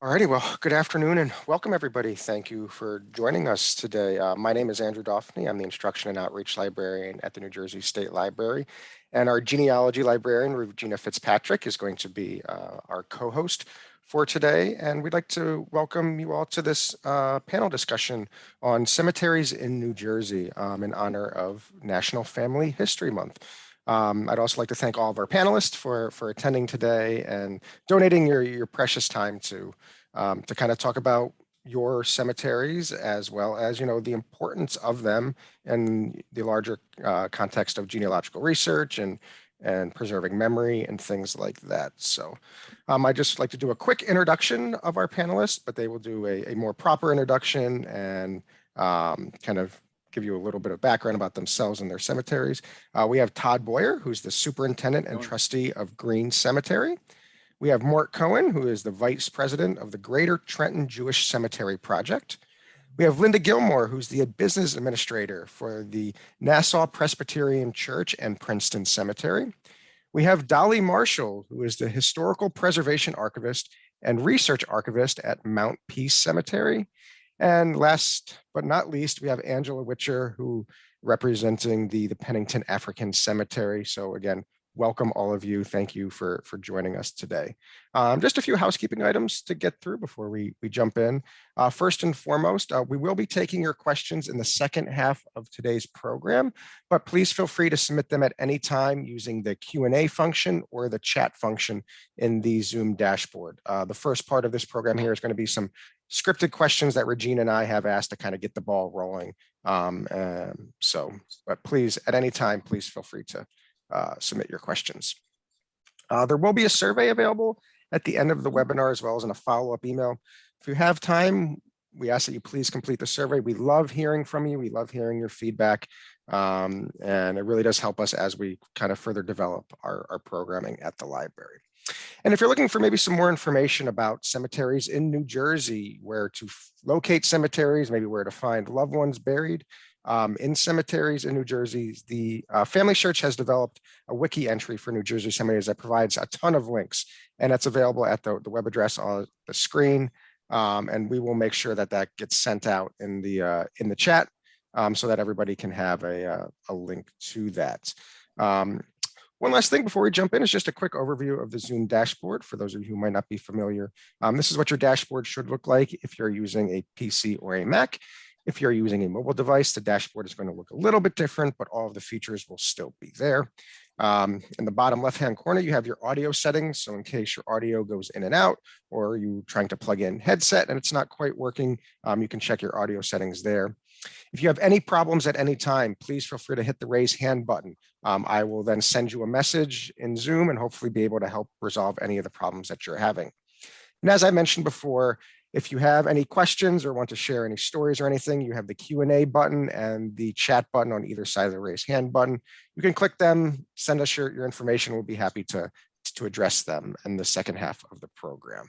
Alrighty, well, good afternoon and welcome everybody. Thank you for joining us today. My name is Andrew Doffney. I'm the Instruction and Outreach Librarian at the New Jersey State Library. And our genealogy librarian, Regina Fitzpatrick, is going to be our co-host for today. And we'd like to welcome you all to this panel discussion on cemeteries in New Jersey in honor of National Family History Month. I'd also like to thank all of our panelists for attending today and donating your precious time to kind of talk about your cemeteries as well as the importance of them and the larger context of genealogical research and preserving memory and things like that. So I'd just like to do a quick introduction of our panelists, but they will do a more proper introduction and kind of give you a little bit of background about themselves and their cemeteries. We have Todd Boyer, who's the superintendent and trustee of Green Cemetery. We have Mort Cohen, who is the vice president of the Greater Trenton Jewish Cemetery Project. We have Linda Gilmore, who's the business administrator for the Nassau Presbyterian Church and Princeton Cemetery. We have Dolly Marshall, who is the historical preservation archivist and research archivist at Mount Peace Cemetery. And last but not least, we have Angela Witcher, who representing the Pennington African Cemetery. So again, welcome all of you. Thank you for joining us today. Just a few housekeeping items to get through before we jump in. First and foremost, we will be taking your questions in the second half of today's program, but please feel free to submit them at any time using the Q&A function or the chat function in the Zoom dashboard. The first part of this program here is going to be some scripted questions that Regina and I have asked to kind of get the ball rolling. But please, at any time, please feel free to submit your questions. There will be a survey available at the end of the webinar, as well as in a follow-up email. If you have time, we ask that you please complete the survey. We love hearing from you. We love hearing your feedback. And it really does help us as we kind of further develop our programming at the library. And if you're looking for maybe some more information about cemeteries in New Jersey, where to locate cemeteries, maybe where to find loved ones buried in cemeteries in New Jersey, the Family Search has developed a wiki entry for New Jersey cemeteries that provides a ton of links, and that's available at the web address on the screen. And we will make sure that that gets sent out in the chat so that everybody can have a link to that. One last thing before we jump in is just a quick overview of the Zoom dashboard for those of you who might not be familiar. This is what your dashboard should look like if you're using a PC or a Mac. If you're using a mobile device, the dashboard is going to look a little bit different, but all of the features will still be there. In the bottom left-hand corner, you have your audio settings. So in case your audio goes in and out, or you're trying to plug in headset and it's not quite working, you can check your audio settings there. If you have any problems at any time, please feel free to hit the raise hand button. I will then send you a message in Zoom and hopefully be able to help resolve any of the problems that you're having. And as I mentioned before, if you have any questions or want to share any stories or anything, you have the Q&A button and the chat button on either side of the raise hand button. You can click them, send us your information. We'll be happy to address them in the second half of the program.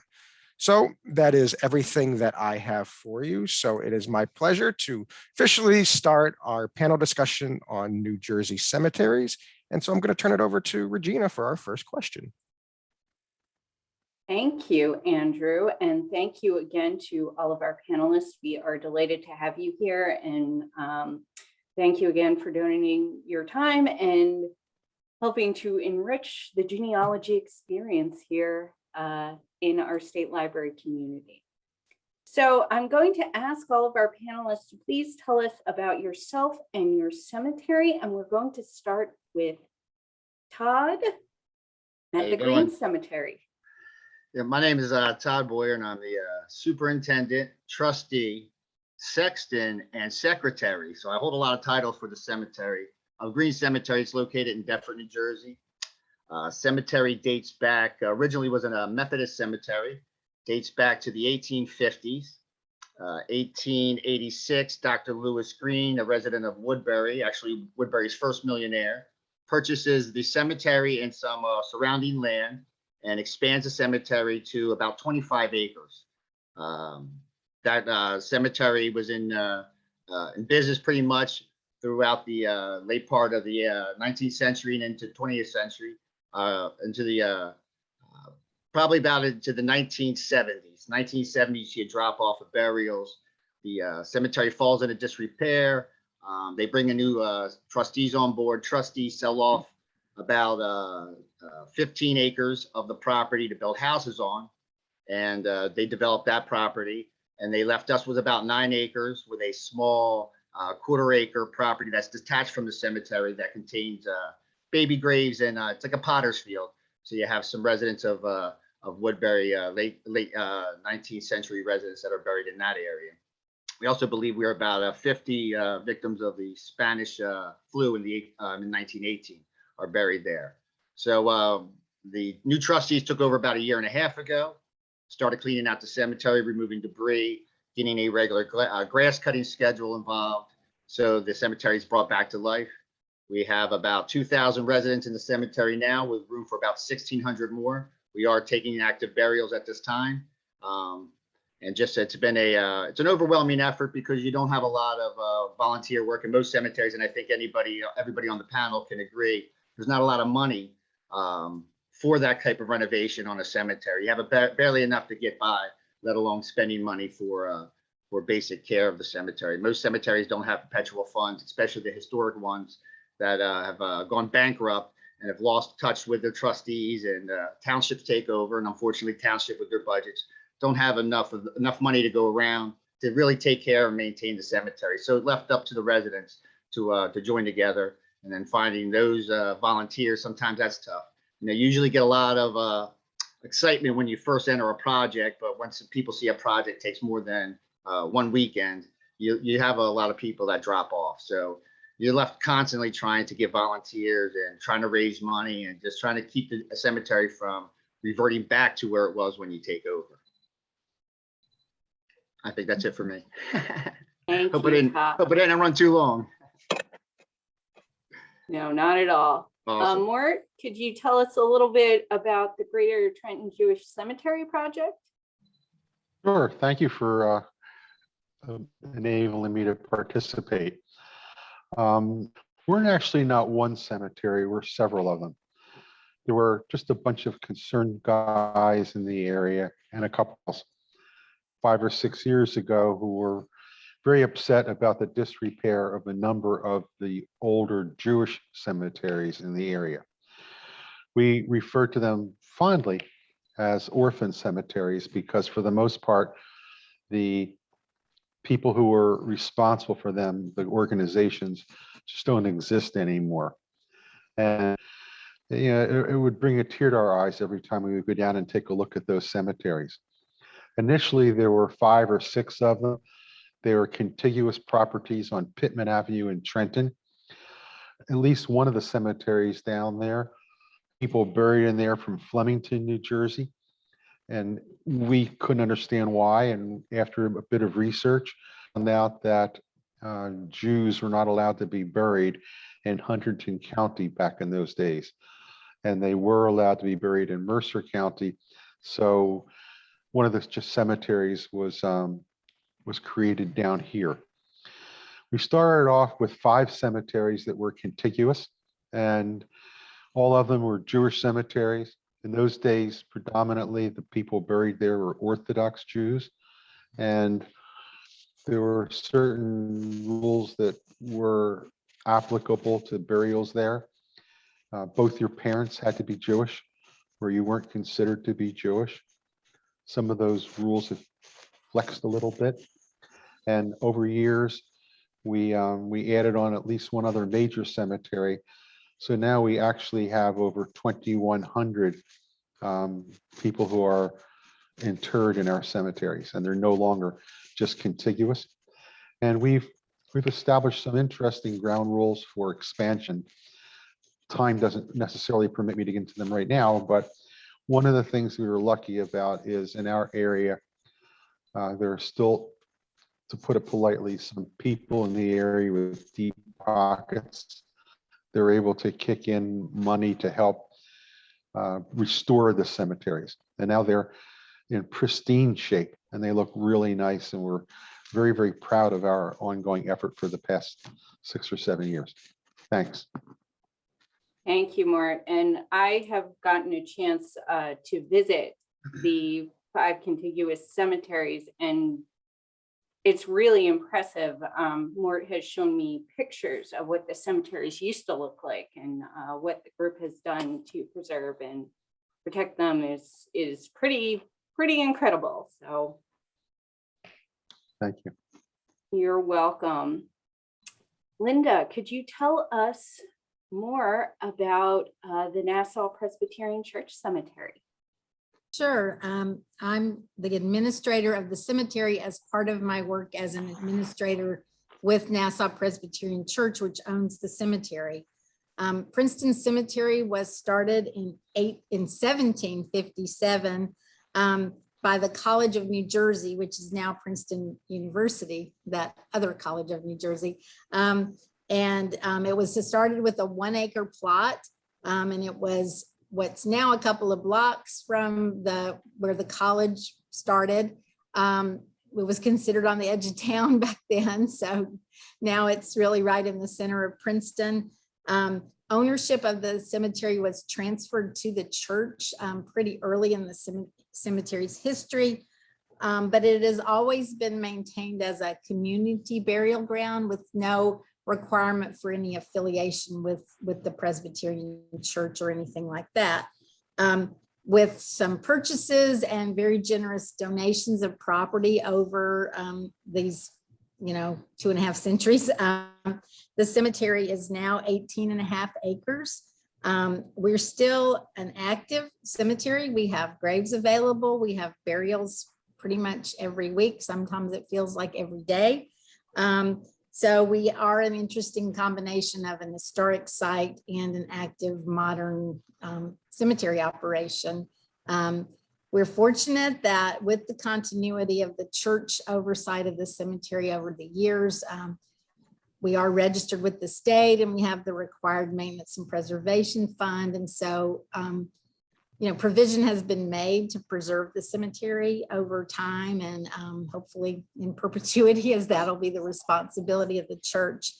So that is everything that I have for you. So it is my pleasure to officially start our panel discussion on New Jersey cemeteries. And so I'm going to turn it over to Regina for our first question. Thank you, Andrew, and thank you again to all of our panelists. We are delighted to have you here, and thank you again for donating your time and helping to enrich the genealogy experience here in our state library community. So I'm going to ask all of our panelists to please tell us about yourself and your cemetery, and we're going to start with Todd at the Green Cemetery. Yeah, my name is Todd Boyer, and I'm the superintendent, trustee, sexton, and secretary. So I hold a lot of titles for the cemetery. Green Cemetery is located in Deptford, New Jersey. Cemetery dates back, originally was a Methodist cemetery, dates back to the 1850s. 1886, Dr. Lewis Green, a resident of Woodbury, actually Woodbury's first millionaire, purchases the cemetery and some surrounding land and expands the cemetery to about 25 acres. That cemetery was in business pretty much throughout the late part of the 19th century and into 20th century, into the probably about into the 1970s. 1970s, you drop off of burials. The cemetery falls into disrepair. They bring a new trustees on board. Trustees sell off about 15 acres of the property to build houses on. And they developed that property. And they left us with about 9 acres with a small quarter-acre property that's detached from the cemetery that contains baby graves, and it's like a potter's field. So you have some residents of Woodbury, late 19th century residents that are buried in that area. We also believe we're about 50 victims of the Spanish flu in 1918 are buried there. So the new trustees took over about 1.5 years ago, started cleaning out the cemetery, removing debris, getting a regular grass cutting schedule involved. So the cemetery is brought back to life. We have about 2,000 residents in the cemetery now, with room for about 1,600 more. We are taking active burials at this time. And just it's been it's an overwhelming effort because you don't have a lot of volunteer work in most cemeteries. And I think everybody on the panel can agree, there's not a lot of money for that type of renovation on a cemetery. You have barely enough to get by, let alone spending money for basic care of the cemetery. Most cemeteries don't have perpetual funds, especially the historic ones that have gone bankrupt and have lost touch with their trustees, and townships take over. And unfortunately, township with their budgets don't have enough money to go around to really take care and maintain the cemetery. So it left up to the residents to join together, and then finding those volunteers, sometimes that's tough. You usually get a lot of excitement when you first enter a project, but once people see a project takes more than one weekend, you have a lot of people that drop off. So you're left constantly trying to get volunteers and trying to raise money and just trying to keep the cemetery from reverting back to where it was when you take over. I think that's it for me. Thank Hope you, it Todd. didn't run too long. No, not at all. Awesome. Mort, could you tell us a little bit about the Greater Trenton Jewish Cemetery Project? Sure. Thank you for enabling me to participate. We're actually not one cemetery, we're several of them. There were just a bunch of concerned guys in the area and a couple 5 or 6 years ago who were very upset about the disrepair of a number of the older Jewish cemeteries in the area. We refer to them fondly as orphan cemeteries because for the most part, the people who were responsible for them, the organizations, just don't exist anymore. And it would bring a tear to our eyes every time we would go down and take a look at those cemeteries. Initially, there were 5 or 6 of them. They were contiguous properties on Pittman Avenue in Trenton. At least one of the cemeteries down there, people buried in there from Flemington, New Jersey. And we couldn't understand why. And after a bit of research, found out that Jews were not allowed to be buried in Hunterdon County back in those days. And they were allowed to be buried in Mercer County. So one of the cemeteries was created down here. We started off with 5 cemeteries that were contiguous, and all of them were Jewish cemeteries. In those days, predominantly the people buried there were Orthodox Jews, and there were certain rules that were applicable to burials there. Both your parents had to be Jewish, or you weren't considered to be Jewish. Some of those rules have flexed a little bit. And over years, we added on at least one other major cemetery. So now we actually have over 2,100 people who are interred in our cemeteries, and they're no longer just contiguous. And we've established some interesting ground rules for expansion. Time doesn't necessarily permit me to get into them right now, but one of the things we were lucky about is in our area, there are still, to put it politely, some people in the area with deep pockets. They're able to kick in money to help restore the cemeteries. And now they're in pristine shape and they look really nice. And we're very, very proud of our ongoing effort for the past 6 or 7 years. Thanks. Thank you, Mort. And I have gotten a chance to visit the 5 contiguous cemeteries, and it's really impressive. Mort has shown me pictures of what the cemeteries used to look like, and what the group has done to preserve and protect them is pretty incredible. So Thank you. you're welcome. Linda, could you tell us more about the Nassau Presbyterian Church Cemetery? Sure. I'm the administrator of the cemetery as part of my work as an administrator with Nassau Presbyterian Church, which owns the cemetery. Princeton Cemetery was started in 1757 by the College of New Jersey, which is now Princeton University, that other College of New Jersey. It was started with a 1 acre plot, and it was what's now a couple of blocks from where the college started. It was considered on the edge of town back then. So now it's really right in the center of Princeton. Ownership of the cemetery was transferred to the church pretty early in the cemetery's history. But it has always been maintained as a community burial ground with no requirement for any affiliation with the Presbyterian Church or anything like that. With some purchases and very generous donations of property over these 2.5 centuries, the cemetery is now 18.5 acres. We're still an active cemetery. We have graves available. We have burials pretty much every week. Sometimes it feels like every day. So we are an interesting combination of an historic site and an active modern cemetery operation. We're fortunate that with the continuity of the church oversight of the cemetery over the years, we are registered with the state and we have the required maintenance and preservation fund. And so, provision has been made to preserve the cemetery over time, and hopefully in perpetuity, as that'll be the responsibility of the church.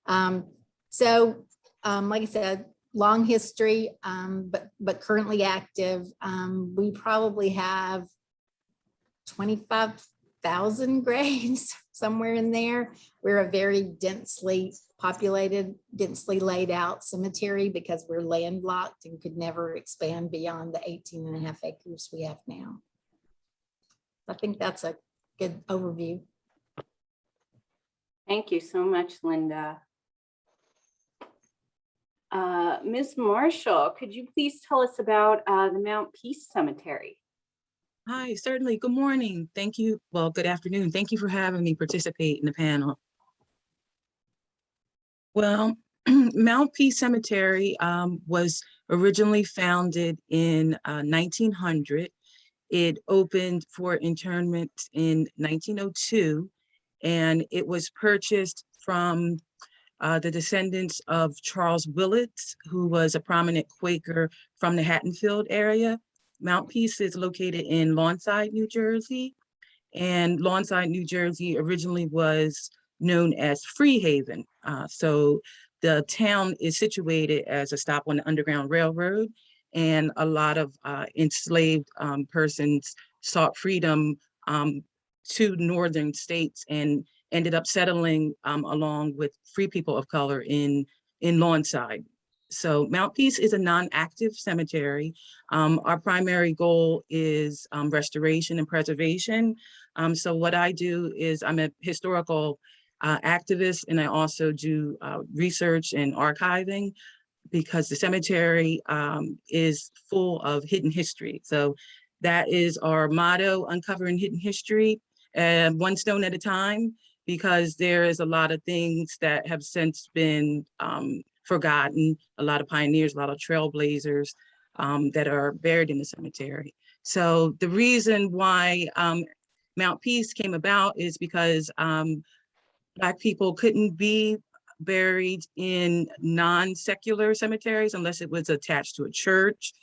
Like I said, long history, but currently active. We probably have 25,000 graves, somewhere in there. We're a very densely populated, densely laid out cemetery because we're landlocked and could never expand beyond the 18.5 acres we have now. I think that's a good overview. Thank you so much, Linda. Ms. Marshall, could you please tell us about the Mount Peace Cemetery? Hi, certainly. Good morning. Thank you. Well, good afternoon. Thank you for having me participate in the panel. Well, Mount Peace Cemetery was originally founded in 1900. It opened for internment in 1902, and it was purchased from the descendants of Charles Willits, who was a prominent Quaker from the Hattonfield area. Mount Peace is located in Lawnside, New Jersey, and Lawnside, New Jersey originally was known as Freehaven. So the town is situated as a stop on the Underground Railroad, and a lot of enslaved persons sought freedom to northern states and ended up settling along with free people of color in Lawnside. So Mount Peace is a non-active cemetery. Our primary goal is restoration and preservation. So what I do is I'm a historical activist, and I also do research and archiving, because the cemetery is full of hidden history. So that is our motto: uncovering hidden history, one stone at a time, because there is a lot of things that have since been forgotten, a lot of pioneers, a lot of trailblazers that are buried in the cemetery. So the reason why Mount Peace came about is because Black people couldn't be buried in non-secular cemeteries unless it was attached to a church.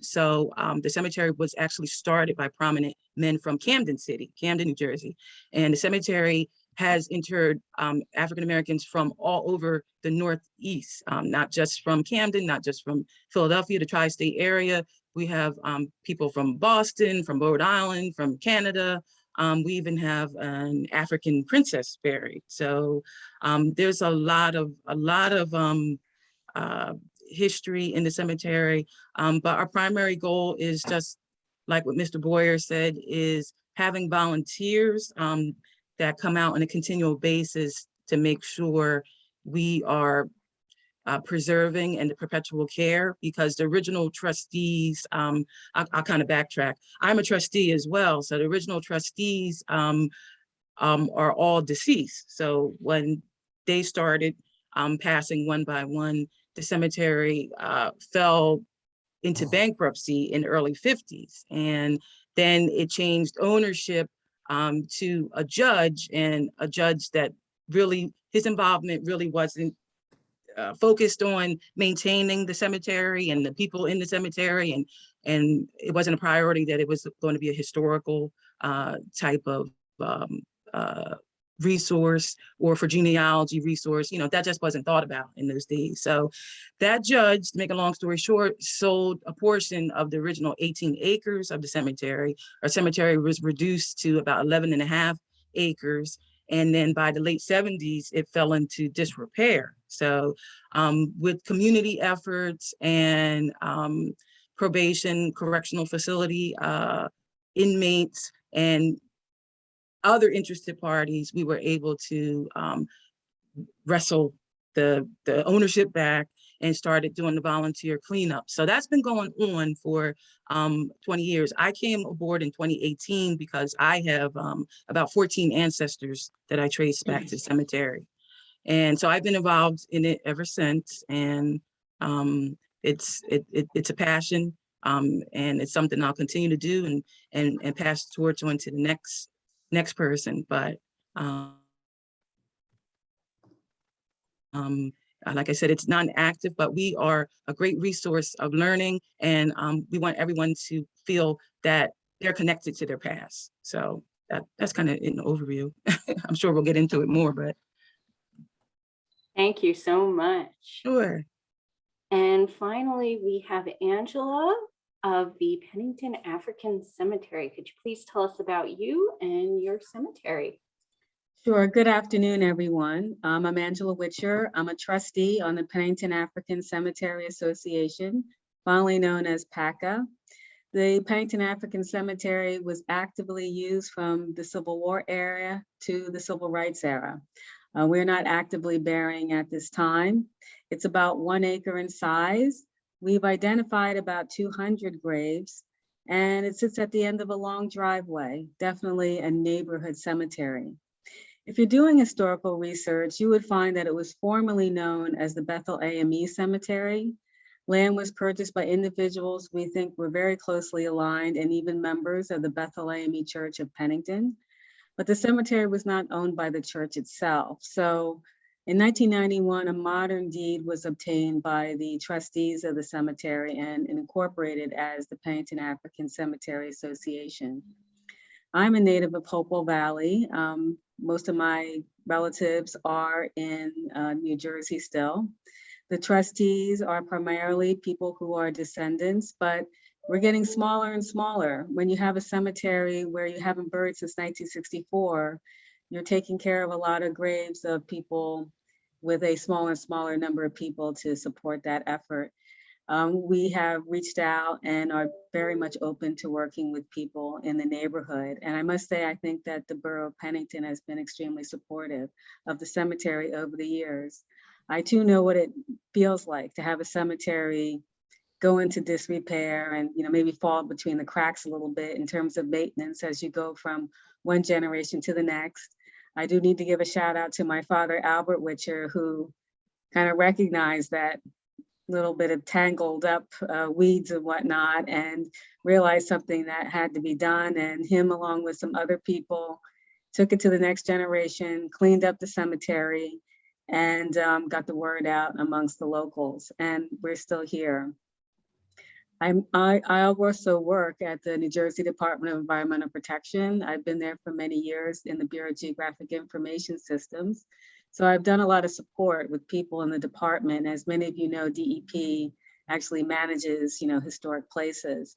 So the cemetery was actually started by prominent men from Camden City, Camden, New Jersey. And the cemetery has interred African Americans from all over the Northeast, not just from Camden, not just from Philadelphia, the tri-state area. We have people from Boston, from Rhode Island, from Canada. We even have an African princess buried. So there's a lot of history in the cemetery, but our primary goal is just like what Mr. Boyer said, is having volunteers that come out on a continual basis to make sure we are preserving and the perpetual care, because the original trustees, I'll kind of backtrack. I'm a trustee as well. So the original trustees are all deceased. So when they started passing one by one, the cemetery fell into bankruptcy in the early 50s. And then it changed ownership to a judge, and a judge that really, his involvement really wasn't focused on maintaining the cemetery and the people in the cemetery. And it wasn't a priority that it was going to be a historical type of resource, or for genealogy resource, you know, that just wasn't thought about in those days. So that judge, to make a long story short, sold a portion of the original 18 acres of the cemetery. Our cemetery was reduced to about 11.5 acres. And then by the late 70s, it fell into disrepair. So with community efforts and probation, correctional facility inmates, and other interested parties, we were able to wrestle the ownership back and started doing the volunteer cleanup. So that's been going on for 20 years. I came aboard in 2018 because I have about 14 ancestors that I trace back to the cemetery. And so I've been involved in it ever since. And it's a passion, and it's something I'll continue to do and pass the torch on to the next person. But like I said, it's non-active, but we are a great resource of learning, and we want everyone to feel that they're connected to their past. So that's kind of an overview. I'm sure we'll get into it more, but. Thank you so much. Sure. And finally, we have Angela of the Pennington African Cemetery. Could you please tell us about you and your cemetery? Sure. Good afternoon, everyone. I'm Angela Witcher. I'm a trustee on the Pennington African Cemetery Association, fondly known as PACA. The Pennington African Cemetery was actively used from the Civil War era to the Civil Rights era. We're not actively burying at this time. It's about 1 acre in size. We've identified about 200 graves, and it sits at the end of a long driveway, definitely a neighborhood cemetery. If you're doing historical research, you would find that it was formerly known as the Bethel AME Cemetery. Land was purchased by individuals we think were very closely aligned and even members of the Bethel AME Church of Pennington. But the cemetery was not owned by the church itself. So in 1991, a modern deed was obtained by the trustees of the cemetery and incorporated as the Pennington African Cemetery Association. I'm a native of Hopewell Valley. Most of my relatives are in New Jersey still. The trustees are primarily people who are descendants, but we're getting smaller and smaller. When you have a cemetery where you haven't buried since 1964, you're taking care of a lot of graves of people with a smaller and smaller number of people to support that effort. We have reached out and are very much open to working with people in the neighborhood. And I must say, I think that the Borough of Pennington has been extremely supportive of the cemetery over the years. I too know what it feels like to have a cemetery go into disrepair and maybe fall between the cracks a little bit in terms of maintenance as you go from one generation to the next. I do need to give a shout out to my father, Albert Witcher, who kind of recognized that little bit of tangled up weeds and whatnot and realized something that had to be done. And him, along with some other people, took it to the next generation, cleaned up the cemetery, and got the word out amongst the locals. And we're still here. I also work at the New Jersey Department of Environmental Protection. I've been there for many years in the Bureau of Geographic Information Systems. So I've done a lot of support with people in the department. As many of you know, DEP actually manages, historic places.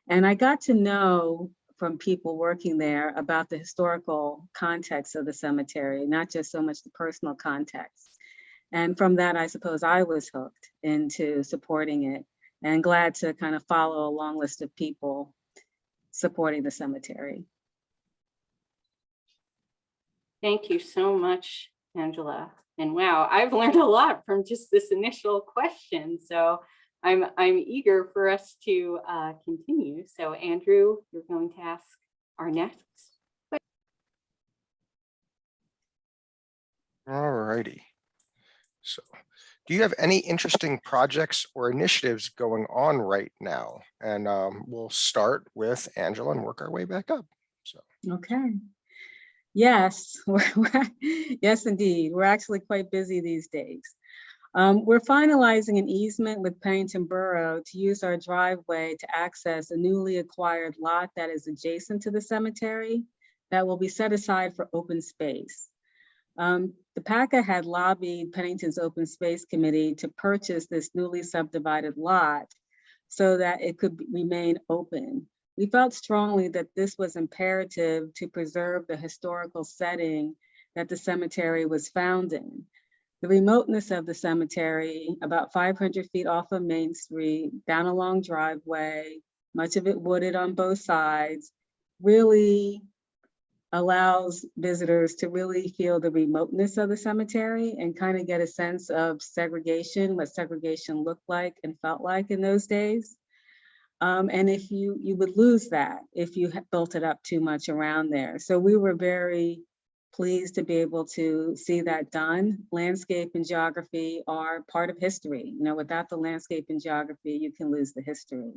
And I got to know from people working there about the historical context of the cemetery, not just so much the personal context. And from that, I suppose I was hooked into supporting it, and glad to kind of follow a long list of people supporting the cemetery. Thank you so much, Angela. And wow, I've learned a lot from just this initial question. So I'm eager for us to continue. So Andrew, you're going to ask our next. All righty. So, do you have any interesting projects or initiatives going on right now? And we'll start with Angela and work our way back up. So, Okay. Yes, yes, indeed. We're actually quite busy these days. We're finalizing an easement with Pennington Borough to use our driveway to access a newly acquired lot that is adjacent to the cemetery that will be set aside for open space. The PACA had lobbied Pennington's Open Space Committee to purchase this newly subdivided lot so that it could remain open. We felt strongly that this was imperative to preserve the historical setting that the cemetery was found in. The remoteness of the cemetery, about 500 feet off of Main Street, down a long driveway, much of it wooded on both sides, really allows visitors to really feel the remoteness of the cemetery and kind of get a sense of segregation, what segregation looked like and felt like in those days. And if you would lose that if you built it up too much around there. So we were very pleased to be able to see that done. Landscape and geography are part of history. Without the landscape and geography, you can lose the history.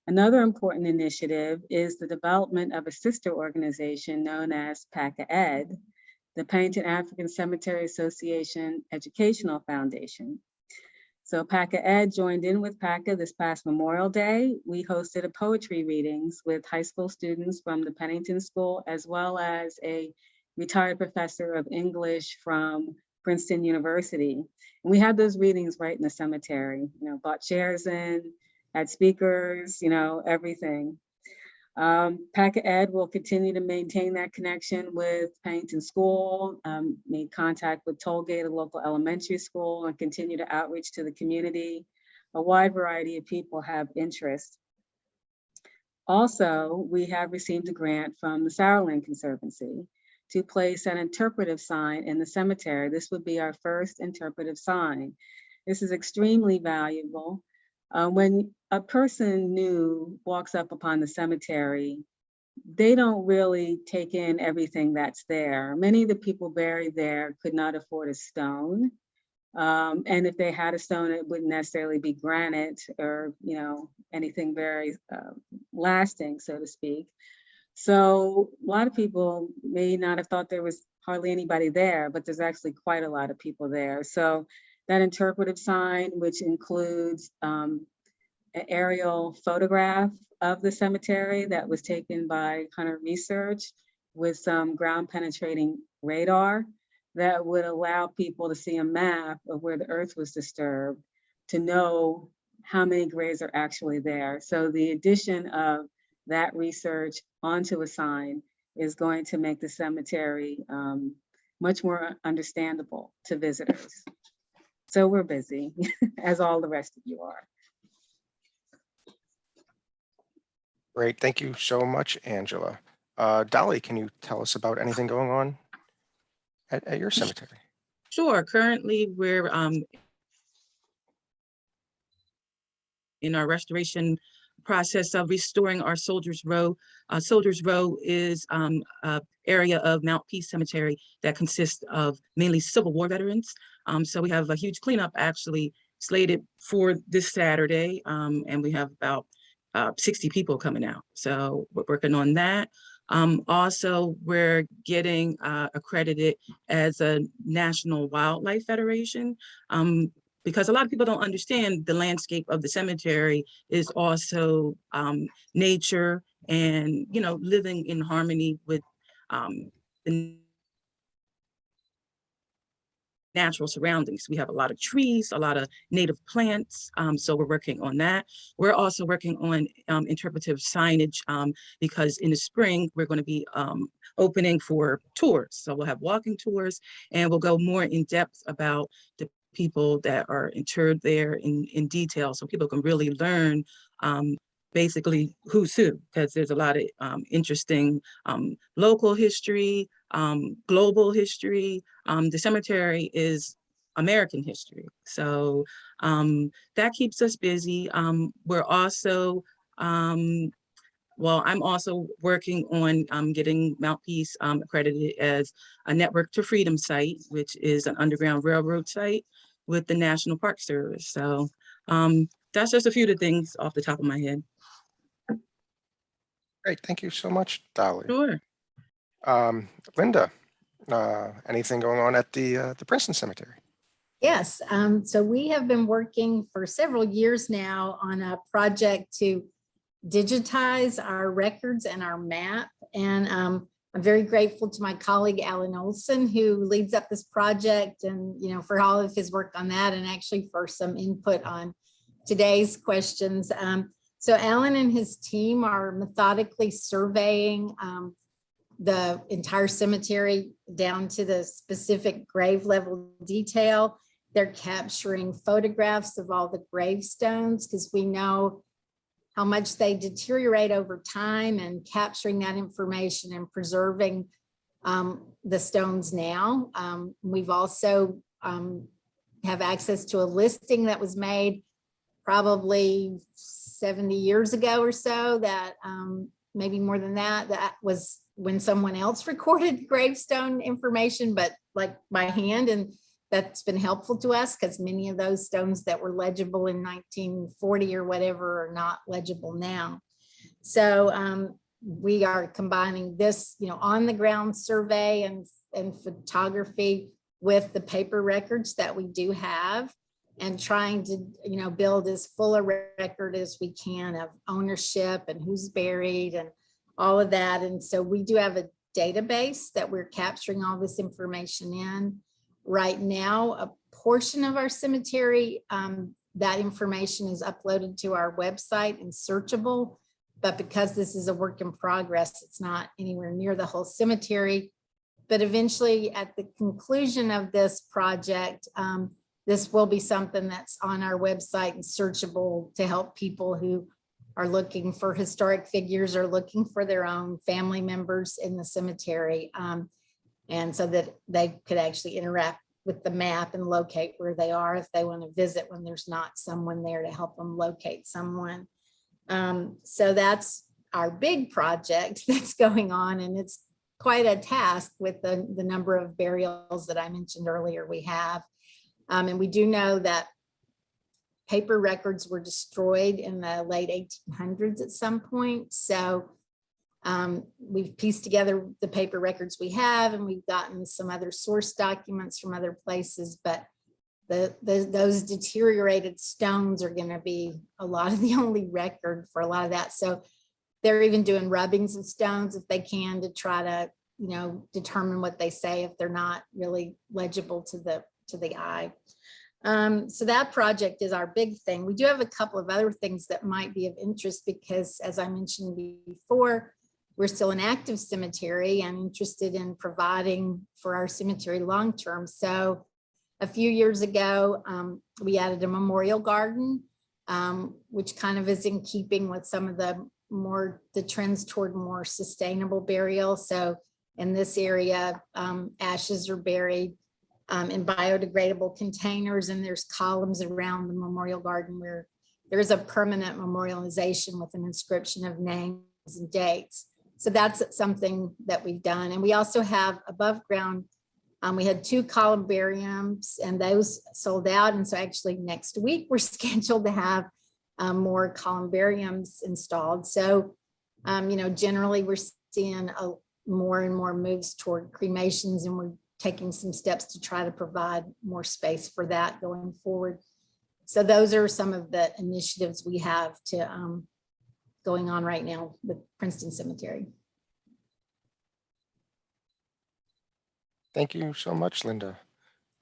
Another important initiative is the development of a sister organization known as PACA Ed, the Pennington African Cemetery Association Educational Foundation. So PACA Ed joined in with PACA this past Memorial Day. We hosted a poetry readings with high school students from the Pennington School, as well as a retired professor of English from Princeton University. And we had those readings right in the cemetery, brought chairs in, had speakers, everything. PACA Ed will continue to maintain that connection with Pennington School, made contact with Tollgate, a local elementary school, and continue to outreach to the community. A wide variety of people have interest. Also, we have received a grant from the Sauerland Conservancy to place an interpretive sign in the cemetery. This would be our first interpretive sign. This is extremely valuable. When a person new walks up upon the cemetery, they don't really take in everything that's there. Many of the people buried there could not afford a stone. And if they had a stone, it wouldn't necessarily be granite or, anything very lasting, so to speak. So a lot of people may not have thought there was hardly anybody there, but there's actually quite a lot of people there. So that interpretive sign, which includes an aerial photograph of the cemetery that was taken by Hunter Research with some ground penetrating radar that would allow people to see a map of where the earth was disturbed to know how many graves are actually there. So the addition of that research onto a sign is going to make the cemetery much more understandable to visitors. So we're busy, as all the rest of you are. great. Thank you so much, Angela. Dolly, can you tell us about anything going on at your cemetery? Sure. Currently, we're in our restoration process of restoring our Soldiers Row. Soldiers Row is an area of Mount Peace Cemetery that consists of mainly Civil War veterans. So we have a huge cleanup actually slated for this Saturday, and we have about 60 people coming out. So we're working on that. Also, we're getting accredited as a National Wildlife Federation. because a lot of people don't understand the landscape of the cemetery is also nature and, you know, living in harmony with the natural surroundings. We have a lot of trees, a lot of native plants. So we're working on that. We're also working on interpretive signage because in the spring, we're going to be opening for tours. So we'll have walking tours and we'll go more in depth about the people that are interred there in detail so people can really learn basically who's who, because there's a lot of interesting local history, global history. The cemetery is American history. So that keeps us busy. We're also, well, I'm also working on getting Mountpiece accredited as a Network to Freedom site, which is an Underground Railroad site with the National Park Service. So that's just a few of the things off the top of my head. Great, thank you so much, Dolly. Sure. Linda, anything going on at the Princeton Cemetery? Yes, so we have been working for several years now on a project to digitize our records and our map. And I'm very grateful to my colleague, Alan Olson, who leads up this project and, you know, for all of his work on that and actually for some input on today's questions. So Alan and his team are methodically surveying the entire cemetery down to the specific grave level detail. They're capturing photographs of all the gravestones because we know how much they deteriorate over time, and capturing that information and preserving the stones now. We've also have access to a listing that was made probably 70 years ago or so, that maybe more than that, that was when someone else recorded gravestone information, but like by hand. And that's been helpful to us because many of those stones that were legible in 1940 or whatever are not legible now. So we are combining this, you know, on the ground survey and photography with the paper records that we do have, and trying to, you know, build as full a record as we can of ownership and who's buried and all of that. And so we do have a database that we're capturing all this information in. Right now, a portion of our cemetery, that information is uploaded to our website and searchable, but because this is a work in progress, it's not anywhere near the whole cemetery. But eventually, at the conclusion of this project, this will be something that's on our website and searchable to help people who are looking for historic figures or looking for their own family members in the cemetery. And so that they could actually interact with the map and locate where they are if they want to visit when there's not someone there to help them locate someone. So that's our big project that's going on, and it's quite a task with the number of burials that I mentioned earlier we have. And we do know that paper records were destroyed in the late 1800s at some point. So we've pieced together the paper records we have, and we've gotten some other source documents from other places, but those deteriorated stones are going to be a lot of the only record for a lot of that. So they're even doing rubbings of stones if they can to try to, you know, determine what they say if they're not really legible to the eye. So that project is our big thing. We do have a couple of other things that might be of interest because, as I mentioned before, we're still an active cemetery and interested in providing for our cemetery long-term. So a few years ago, we added a memorial garden, which kind of is in keeping with some of the trends toward more sustainable burial. So in this area, ashes are buried in biodegradable containers, and there's columns around the memorial garden where there's a permanent memorialization with an inscription of names and dates. So that's something that we've done. And we also have above ground, we had 2 columbariums and those sold out. And so actually next week we're scheduled to have more columbariums installed. So, you know, generally we're seeing more and more moves toward cremations, and we're taking some steps to try to provide more space for that going forward. So those are some of the initiatives we have to going on right now with Princeton Cemetery. Thank you so much, Linda.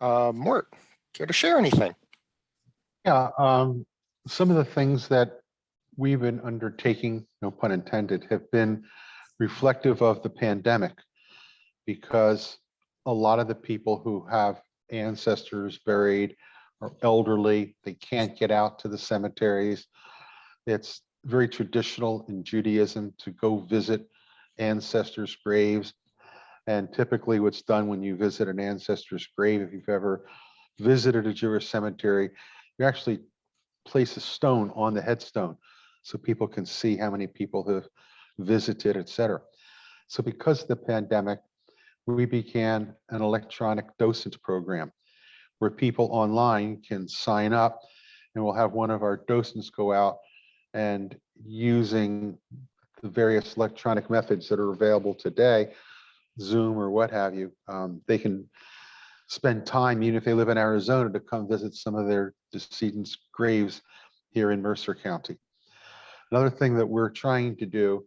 Mort, care to share anything? Yeah, some of the things that we've been undertaking, no pun intended, have been reflective of the pandemic, because a lot of the people who have ancestors buried are elderly. They can't get out to the cemeteries. It's very traditional in Judaism to go visit ancestors' graves. And typically what's done when you visit an ancestor's grave, if you've ever visited a Jewish cemetery, you actually place a stone on the headstone so people can see how many people have visited, et cetera. So because of the pandemic, we began an electronic docent program where people online can sign up, and we'll have one of our docents go out and, using the various electronic methods that are available today, Zoom or what have you, they can spend time, even if they live in Arizona, to come visit some of their decedents' graves here in Mercer County. Another thing that we're trying to do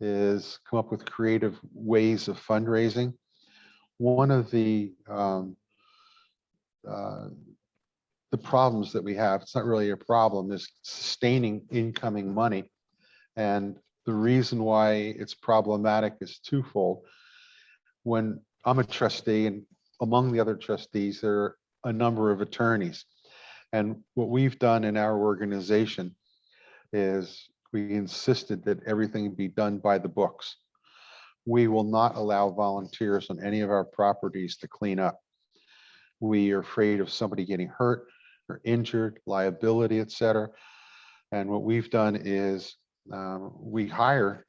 is come up with creative ways of fundraising. One of the problems that we have, it's not really a problem, is sustaining incoming money. And the reason why it's problematic is twofold. When I'm a trustee, and among the other trustees, there are a number of attorneys. And what we've done in our organization is we insisted that everything be done by the books. We will not allow volunteers on any of our properties to clean up. We are afraid of somebody getting hurt or injured, liability, et cetera. And what we've done is we hire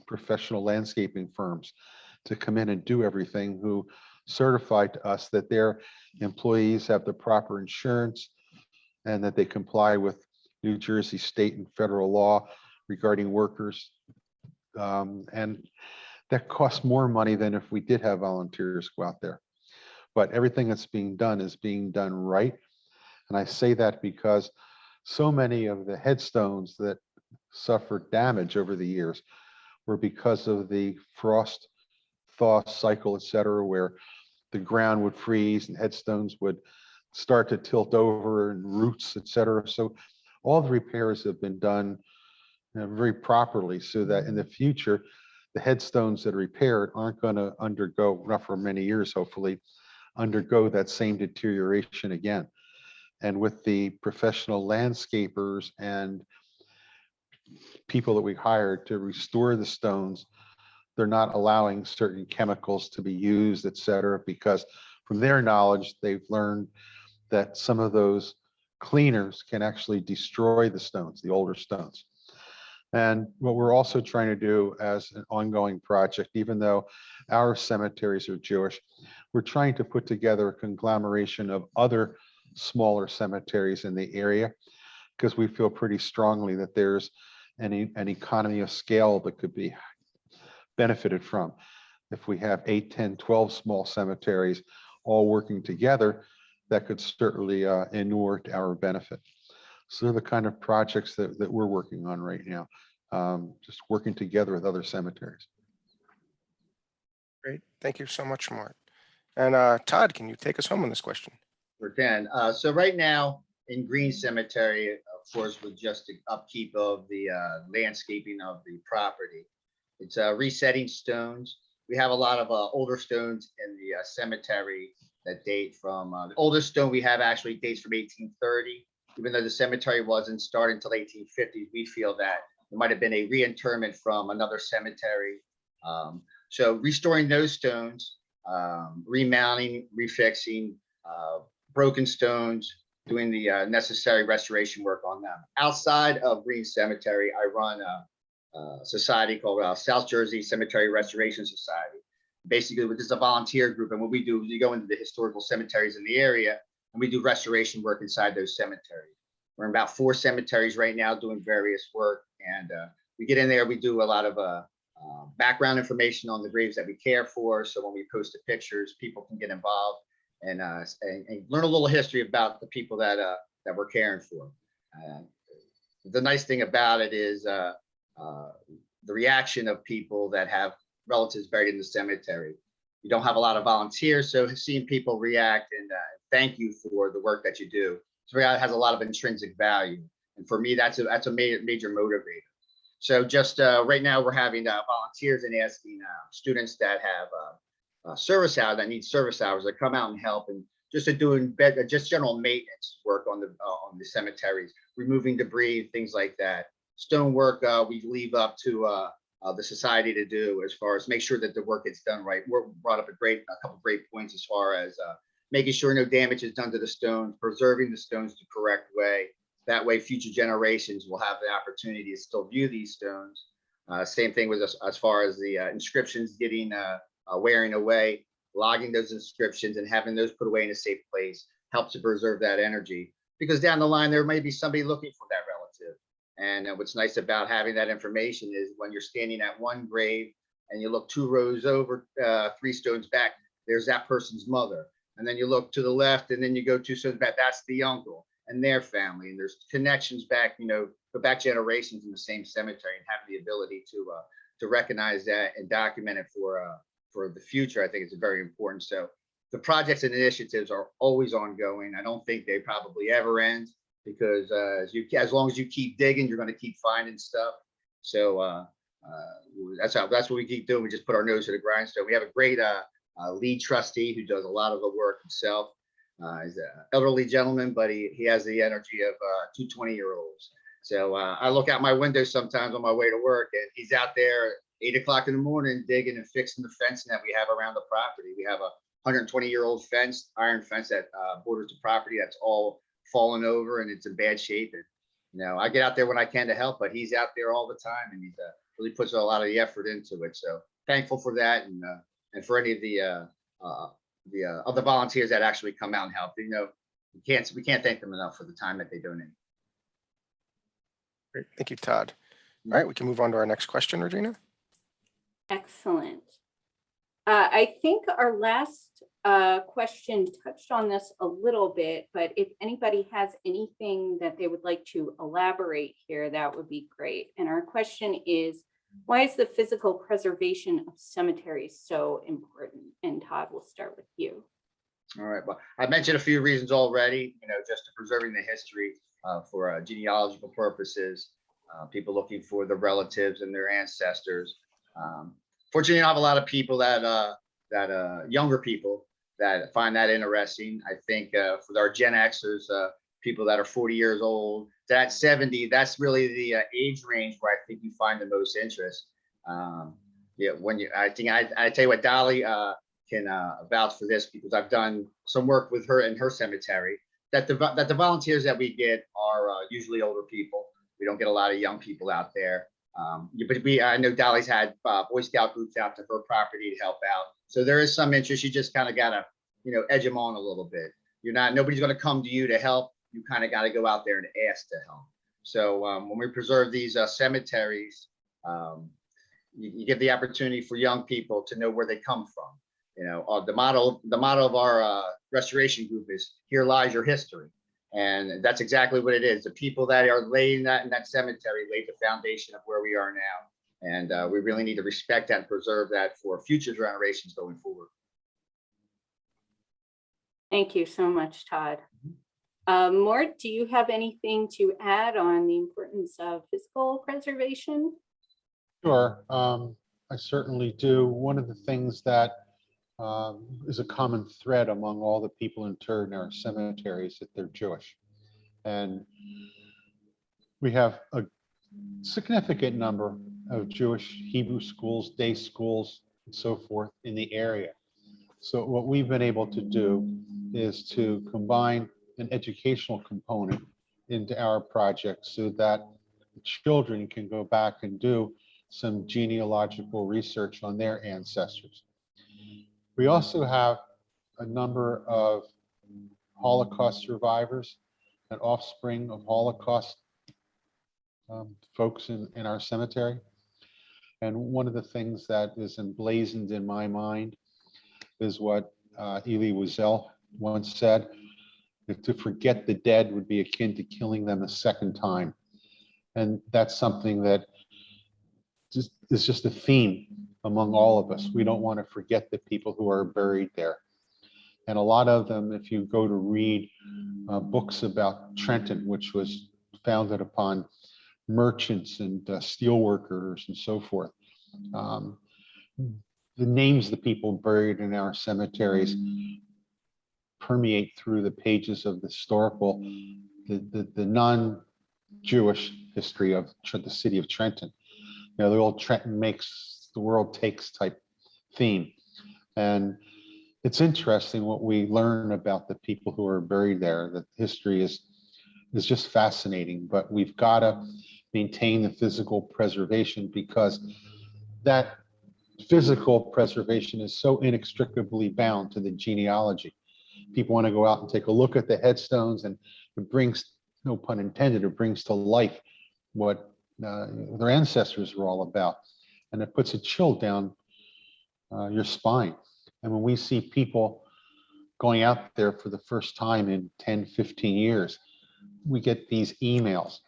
professional landscaping firms to come in and do everything, who certify to us that their employees have the proper insurance and that they comply with New Jersey state and federal law regarding workers. And that costs more money than if we did have volunteers go out there. But everything that's being done is being done right. And I say that because so many of the headstones that suffered damage over the years were because of the frost thaw cycle, et cetera, where the ground would freeze and headstones would start to tilt over and roots, et cetera. So all the repairs have been done very properly, so that in the future, the headstones that are repaired aren't going to undergo, not for many years, hopefully, undergo that same deterioration again. And with the professional landscapers and people that we hired to restore the stones, they're not allowing certain chemicals to be used, et cetera, because from their knowledge, they've learned that some of those cleaners can actually destroy the stones, the older stones. And what we're also trying to do as an ongoing project, even though our cemeteries are Jewish, we're trying to put together a conglomeration of other smaller cemeteries in the area, because we feel pretty strongly that there's an economy of scale that could be benefited from. If we have 8, 10, 12 small cemeteries all working together, that could certainly inure to our benefit. So they're the kind of projects that we're working on right now, just working together with other cemeteries. Great. Thank you so much, Mort. And Todd, can you take us home on this question? We can. So right now in Green Cemetery, of course, with just the upkeep of the landscaping of the property, it's resetting stones. We have a lot of older stones in the cemetery that date from, the oldest stone we have actually dates from 1830. Even though the cemetery wasn't started until 1850, we feel that it might have been a reinterment from another cemetery. So restoring those stones, remounting, refixing broken stones, doing the necessary restoration work on them. Outside of Green Cemetery, I run a society called South Jersey Cemetery Restoration Society. Basically, this is a volunteer group, and what we do is we go into the historical cemeteries in the area, and we do restoration work inside those cemeteries. We're in about 4 cemeteries right now doing various work, and we get in there, we do a lot of background information on the graves that we care for. So when we post the pictures, people can get involved and learn a little history about the people that that we're caring for. The nice thing about it is the reaction of people that have relatives buried in the cemetery. You don't have a lot of volunteers, so seeing people react and thank you for the work that you do, it has a lot of intrinsic value. And for me, that's a major motivator. So just right now, we're having volunteers and asking students that have service hours, that need service hours, to come out and help, and just doing just general maintenance work on the cemeteries, removing debris, things like that. Stone work we leave up to the society to do, as far as make sure that the work gets done right. We're brought up a couple great points as far as making sure no damage is done to the stones, preserving the stones the correct way. That way, future generations will have the opportunity to still view these stones. Same thing with as far as the inscriptions getting wearing away, logging those inscriptions and having those put away in a safe place helps to preserve that energy. Because down the line, there may be somebody looking for that relative. And what's nice about having that information is when you're standing at one grave and you look 2 rows over, 3 stones back, there's that person's mother. And then you look to the left and then you go 2 stones back, that's the uncle and their family. And there's connections back, go back generations in the same cemetery, and have the ability to recognize that and document it for the future. I think it's very important. So the projects and initiatives are always ongoing. I don't think they probably ever end, because as long as you keep digging, you're going to keep finding stuff. So that's what we keep doing. We just put our nose to the grindstone. We have a great lead trustee who does a lot of the work himself. He's an elderly gentleman, but he has the energy of 2 20-year-olds. So I look out my window sometimes on my way to work, and he's out there 8 o'clock in the morning digging and fixing the fencing that we have around the property. We have a 120-year-old fence, iron fence that borders the property, that's all fallen over and it's in bad shape. And I get out there when I can to help, but he's out there all the time, and he really puts a lot of the effort into it. So thankful for that, and for any of the other volunteers that actually come out and help. We can't thank them enough for the time that they donate. Great. Thank you, Todd. All right, we can move on to our next question, Regina. Excellent. I think our last question touched on this a little bit, but if anybody has anything that they would like to elaborate here, that would be great. And our question is, why is the physical preservation of cemeteries so important? And Todd, we'll start with you. All right. Well, I mentioned a few reasons already, just to preserving the history for genealogical purposes, people looking for the relatives and their ancestors. Fortunately, I have a lot of people that younger people that find that interesting. I think for our Gen Xers, people that are 40 years old, that 70, that's really the age range where I think you find the most interest. I tell you what, Dolly can vouch for this, because I've done some work with her in her cemetery. That the volunteers that we get are usually older people. We don't get a lot of young people out there. But I know Dolly's had Boy Scout groups out to her property to help out. So there is some interest. You just kind of got to, edge them on a little bit. Nobody's going to come to you to help. You kind of got to go out there and ask to help. So when we preserve these cemeteries, you give the opportunity for young people to know where they come from. The motto of our restoration group is "Here lies your history." And that's exactly what it is. The people that are laying that in that cemetery laid the foundation of where we are now. And we really need to respect that and preserve that for future generations going forward. Thank you so much, Todd. Mort, do you have anything to add on the importance of physical preservation? Sure, I certainly do. One of the things that is a common thread among all the people interred in our cemeteries that they're Jewish. And we have a significant number of Jewish Hebrew schools, day schools, and so forth in the area. So what we've been able to do is to combine an educational component into our project so that the children can go back and do some genealogical research on their ancestors. We also have a number of Holocaust survivors and offspring of Holocaust folks in our cemetery. And one of the things that is emblazoned in my mind is what Elie Wiesel once said, To forget the dead would be akin to killing them a second time. And that's something that is just a theme among all of us. We don't want to forget the people who are buried there. And a lot of them, if you go to read books about Trenton, which was founded upon merchants and steel workers and so forth, the names of the people buried in our cemeteries permeate through the pages of the historical, the non-Jewish history of the city of Trenton. You know, the old Trenton makes the world takes type theme. And it's interesting what we learn about the people who are buried there. That history is just fascinating, but we've got to maintain the physical preservation, because that physical preservation is so inextricably bound to the genealogy. People want to go out and take a look at the headstones, and it brings, no pun intended, it brings to life what their ancestors were all about. And it puts a chill down your spine. And when we see people going out there for the first time in 10, 15 years, we get these emails.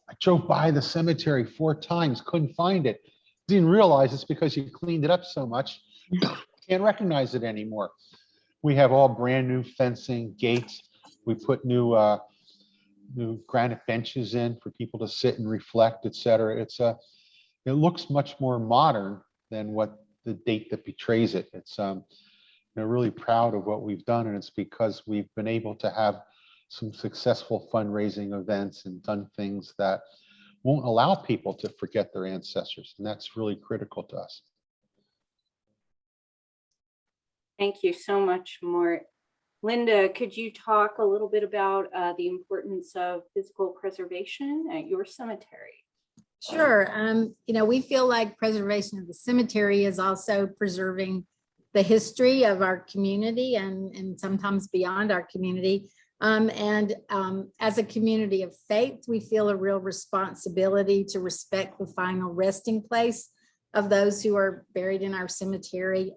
I drove by the cemetery 4 times, couldn't find it. Didn't realize it's because you cleaned it up so much, can't recognize it anymore. We have all brand new fencing, gates. We put new granite benches in for people to sit and reflect, et cetera. It looks much more modern than what the date that betrays it. It's really proud of what we've done, and it's because we've been able to have some successful fundraising events and done things that won't allow people to forget their ancestors, and that's really critical to us. Thank you so much, Mort. Linda, could you talk a little bit about the importance of physical preservation at your cemetery? Sure. We feel like preservation of the cemetery is also preserving the history of our community and sometimes beyond our community. As a community of faith, we feel a real responsibility to respect the final resting place of those who are buried in our cemetery.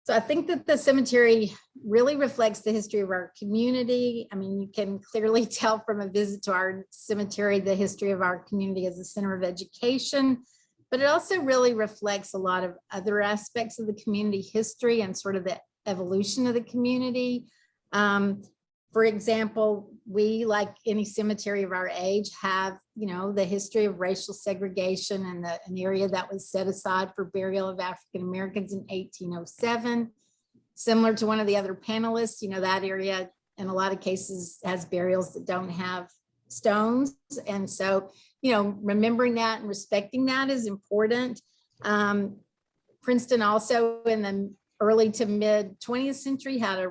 So I think that the cemetery really reflects the history of our community. I mean, you can clearly tell from a visit to our cemetery, the history of our community as a center of education, but it also really reflects a lot of other aspects of the community history and sort of the evolution of the community. For example, we, like any cemetery of our age, have, the history of racial segregation and an area that was set aside for burial of African Americans in 1807. Similar to one of the other panelists, that area in a lot of cases has burials that don't have stones. And so, remembering that and respecting that is important. Princeton also in the early to mid 20th century had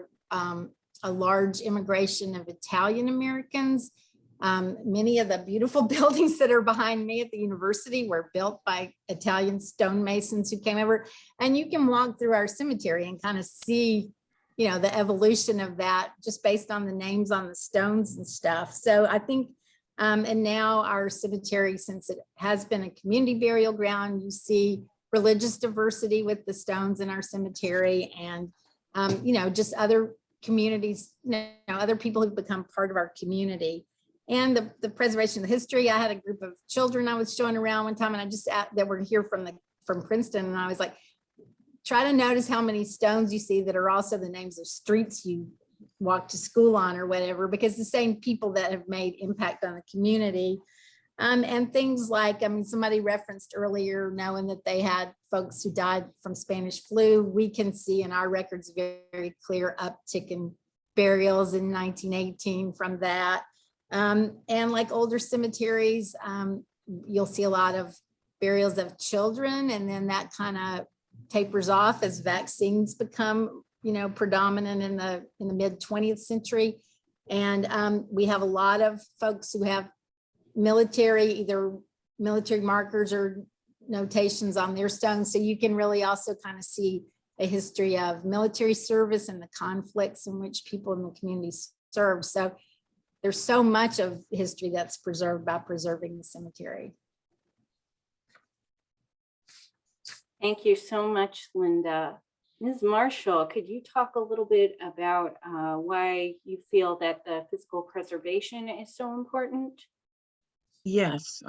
a large immigration of Italian Americans. Many of the beautiful buildings that are behind me at the university were built by Italian stonemasons who came over. And you can walk through our cemetery and kind of see, the evolution of that just based on the names on the stones and stuff. So I think, and now our cemetery, since it has been a community burial ground, you see religious diversity with the stones in our cemetery, and, just other communities, other people who've become part of our community. And the preservation of the history. I had a group of children I was showing around one time, and I just that were here from Princeton, and I was like, try to notice how many stones you see that are also the names of streets you walk to school on or whatever, because the same people that have made impact on the community. And things like, somebody referenced earlier knowing that they had folks who died from Spanish flu. We can see in our records very clear uptick in burials in 1918 from that. And like older cemeteries, you'll see a lot of burials of children, and then that kind of tapers off as vaccines become, predominant in the mid 20th century. And we have a lot of folks who have either military markers or notations on their stones. So you can really also kind of see a history of military service and the conflicts in which people in the community serve. So there's so much of history that's preserved by preserving the cemetery. Thank you so much, Linda. Ms. Marshall, could you talk a little bit about why you feel that the physical preservation is so important? Yes,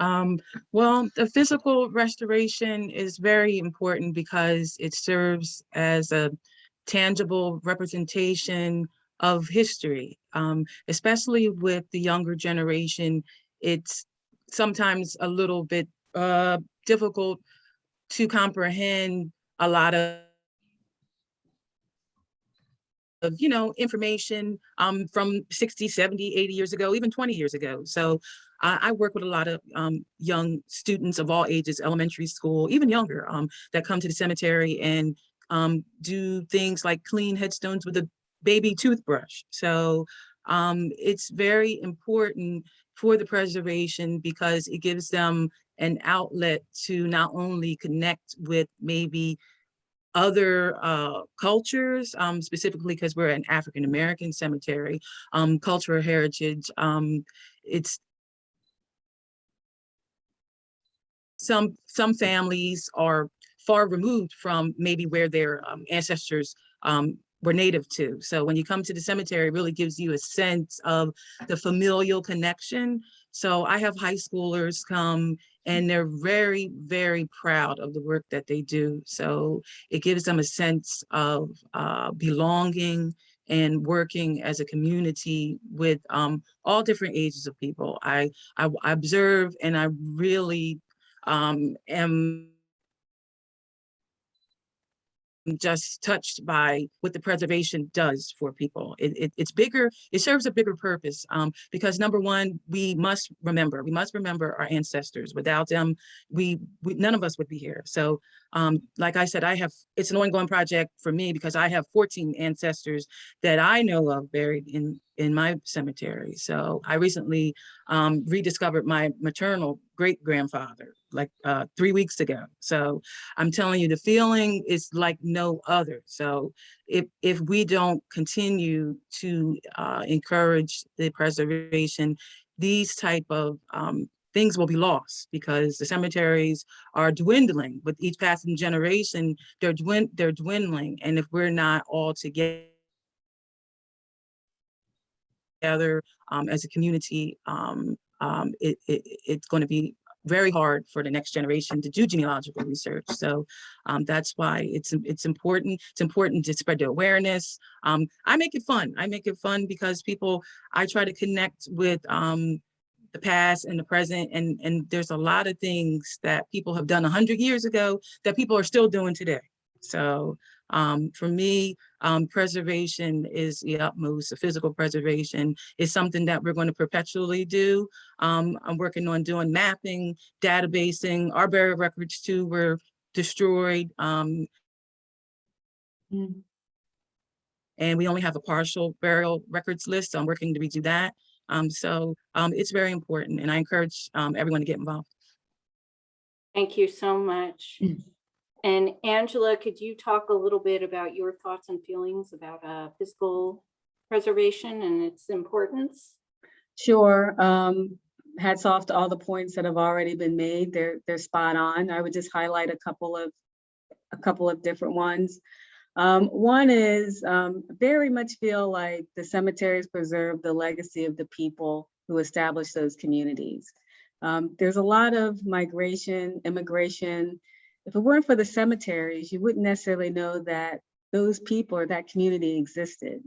well, the physical restoration is very important because it serves as a tangible representation of history, especially with the younger generation. It's sometimes a little bit difficult to comprehend a lot of information from 60, 70, 80 years ago, even 20 years ago. So I work with a lot of young students of all ages, elementary school, even younger, that come to the cemetery and do things like clean headstones with a baby toothbrush. So it's very important for the preservation because it gives them an outlet to not only connect with maybe other cultures, specifically because we're an African-American cemetery, cultural heritage. It's some families are far removed from maybe where their ancestors were native to. So when you come to the cemetery, it really gives you a sense of the familial connection. So I have high schoolers come and they're very, very proud of the work that they do. So it gives them a sense of belonging and working as a community with all different ages of people. I observe and I really am just touched by what the preservation does for people. It's bigger, it serves a bigger purpose because number one, we must remember our ancestors. Without them, we none of us would be here. So like I said, it's an ongoing project for me because I have 14 ancestors that I know of buried in my cemetery. So I recently rediscovered my maternal great-grandfather like 3 weeks ago. So I'm telling you, the feeling is like no other. So if we don't continue to encourage the preservation, these type of things will be lost because the cemeteries are dwindling with each passing generation. They're dwindling, and if we're not all together as a community, it's going to be very hard for the next generation to do genealogical research. So that's why it's important. It's important to spread the awareness. I make it fun. I make it fun because I try to connect with the past and the present, and there's a lot of things that people have done 100 years ago that people are still doing today. So for me, preservation is the utmost. The physical preservation is something that we're going to perpetually do. I'm working on doing mapping, databasing. Our burial records too were destroyed. And we only have a partial burial records list. So I'm working to redo that. So it's very important, and I encourage everyone to get involved. Thank you so much. And Angela, could you talk a little bit about your thoughts and feelings about physical preservation and its importance? Sure. Hats off to all the points that have already been made. They're spot on. I would just highlight a couple of different ones. One is very much feel like the cemeteries preserve the legacy of the people who established those communities. There's a lot of migration, immigration. If it weren't for the cemeteries, you wouldn't necessarily know that those people or that community existed.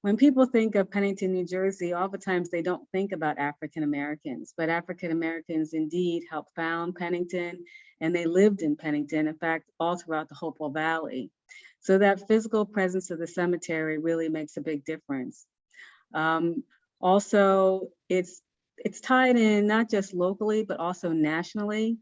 When people think of Pennington, New Jersey, oftentimes they don't think about African Americans, but African Americans indeed helped found Pennington, and they lived in Pennington, in fact, all throughout the Hopewell Valley. So that physical presence of the cemetery really makes a big difference. Also, it's tied in not just locally, but also nationally.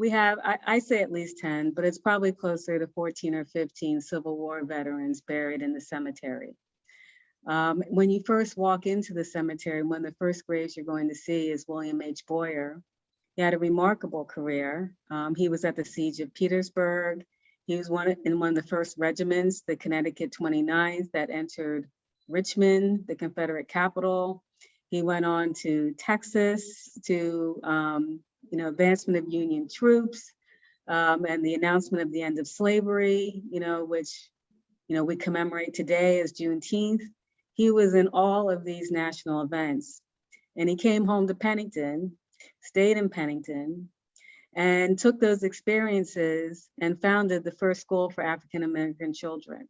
I say at least 10, but it's probably closer to 14 or 15 Civil War veterans buried in the cemetery. When you first walk into the cemetery, one of the first graves you're going to see is William H. Boyer. He had a remarkable career. He was at the Siege of Petersburg. He was in one of the first regiments, the Connecticut 29th, that entered Richmond, the Confederate capital. He went on to Texas to advancement of Union troops. and the announcement of the end of slavery, which, we commemorate today as Juneteenth. He was in all of these national events. And he came home to Pennington, stayed in Pennington, and took those experiences and founded the first school for African-American children.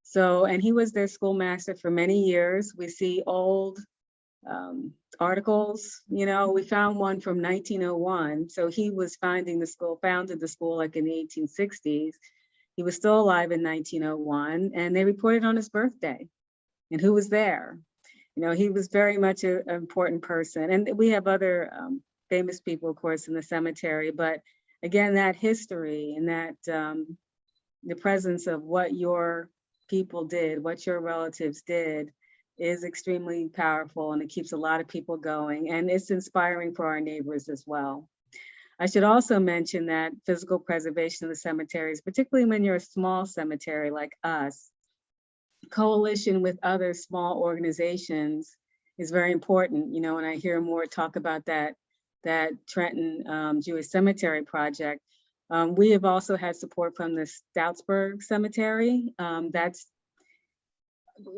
So, and he was their schoolmaster for many years. We see old articles, we found one from 1901. So he was founded the school like in the 1860s. He was still alive in 1901, and they reported on his birthday and who was there. He was very much an important person. And we have other famous people, of course, in the cemetery, but again, that history and that the presence of what your people did, what your relatives did, is extremely powerful, and it keeps a lot of people going, and it's inspiring for our neighbors as well. I should also mention that physical preservation of the cemeteries, particularly when you're a small cemetery like us, coalition with other small organizations is very important. And I hear more talk about that Trenton Jewish Cemetery project. We have also had support from the Stoutsburg Cemetery.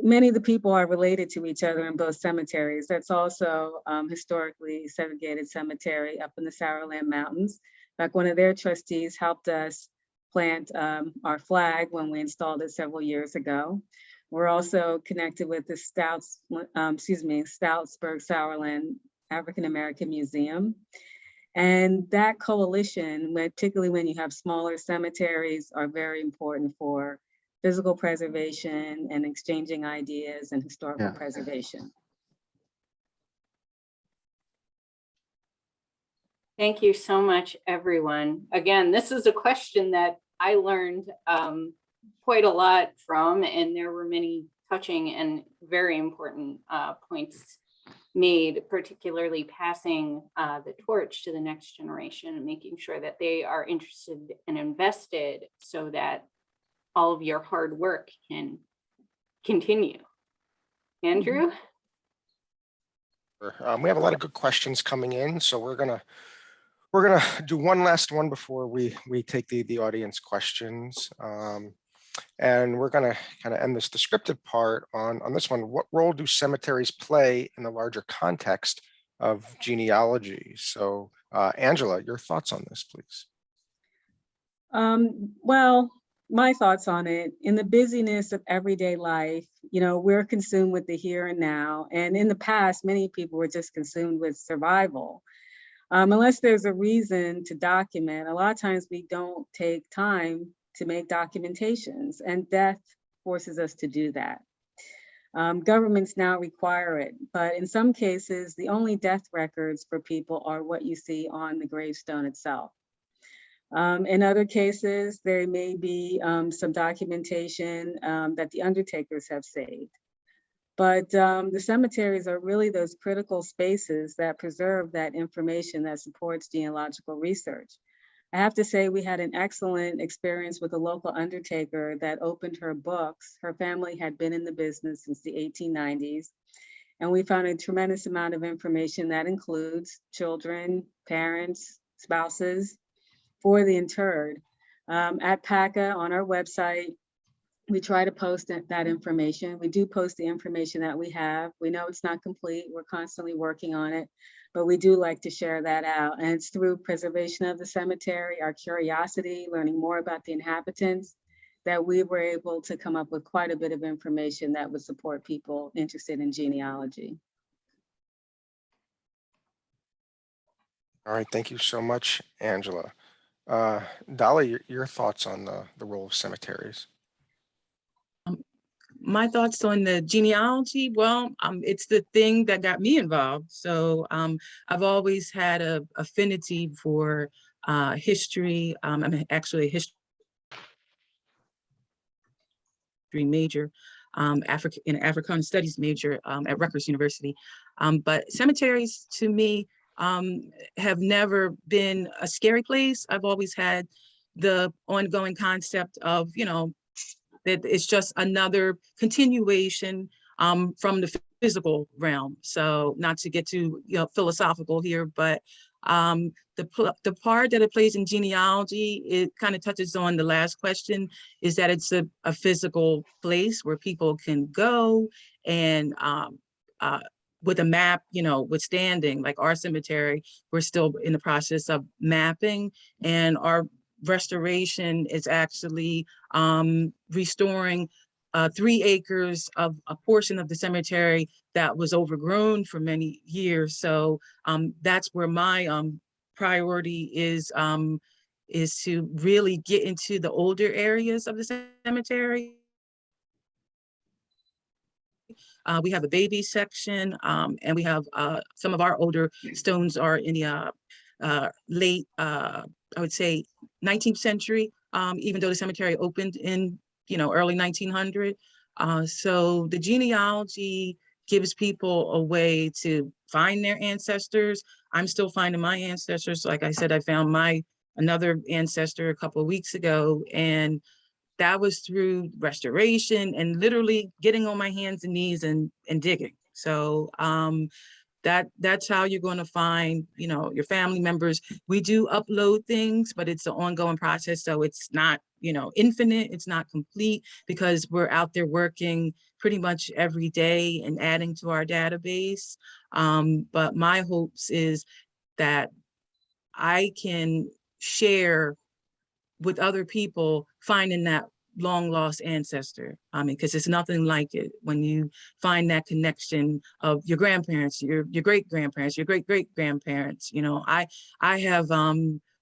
Many of the people are related to each other in both cemeteries. That's also historically segregated cemetery up in the Sauerland Mountains. In fact, one of their trustees helped us plant our flag when we installed it several years ago. We're also connected with the Stoutsburg Sauerland African American Museum. And that coalition, particularly when you have smaller cemeteries, are very important for physical preservation and exchanging ideas and historical preservation. Thank you so much, everyone. Again, this is a question that I learned quite a lot from, and there were many touching and very important points made, particularly passing the torch to the next generation and making sure that they are interested and invested so that all of your hard work can continue. Andrew? We have a lot of good questions coming in, so we're gonna do one last one before we take the audience questions. And we're gonna kind of end this descriptive part on this one. What role do cemeteries play in the larger context of genealogy? So Angela, your thoughts on this, please. Well, my thoughts on it, in the busyness of everyday life, we're consumed with the here and now. And in the past, many people were just consumed with survival. Unless there's a reason to document, a lot of times we don't take time to make documentations, and death forces us to do that. Governments now require it, but in some cases, the only death records for people are what you see on the gravestone itself. In other cases, there may be some documentation that the undertakers have saved. But the cemeteries are really those critical spaces that preserve that information that supports genealogical research. I have to say we had an excellent experience with a local undertaker that opened her books. Her family had been in the business since the 1890s. And we found a tremendous amount of information that includes children, parents, spouses for the interred. At PACA on our website, we try to post that information. We do post the information that we have. We know it's not complete. We're constantly working on it, but we do like to share that out. And it's through preservation of the cemetery, our curiosity, learning more about the inhabitants, that we were able to come up with quite a bit of information that would support people interested in genealogy. All right, thank you so much, Angela. Dolly, your thoughts on the role of cemeteries? My thoughts on the genealogy, well, it's the thing that got me involved. So I've always had an affinity for history. I'm actually a history major, African Studies major at Rutgers University. But cemeteries to me have never been a scary place. I've always had the ongoing concept of, that it's just another continuation from the physical realm. So not to get too philosophical here, but The part that it plays in genealogy, it kind of touches on the last question, is that it's a physical place where people can go and with a map, withstanding, like our cemetery, we're still in the process of mapping, and our restoration is actually restoring 3 acres of a portion of the cemetery that was overgrown for many years. So that's where my priority is to really get into the older areas of the cemetery. We have a baby section, and we have some of our older stones are in the late, I would say, 19th century, even though the cemetery opened in early 1900. So the genealogy gives people a way to find their ancestors. I'm still finding my ancestors. Like I said, I found another ancestor a couple of weeks ago, and that was through restoration and literally getting on my hands and knees and digging. So that's how you're going to find, your family members. We do upload things, but it's an ongoing process. So it's not, infinite. It's not complete, because we're out there working pretty much every day and adding to our database. But my hopes is that I can share with other people finding that long lost ancestor. Because it's nothing like it when you find that connection of your grandparents, your great grandparents, your great great grandparents. I have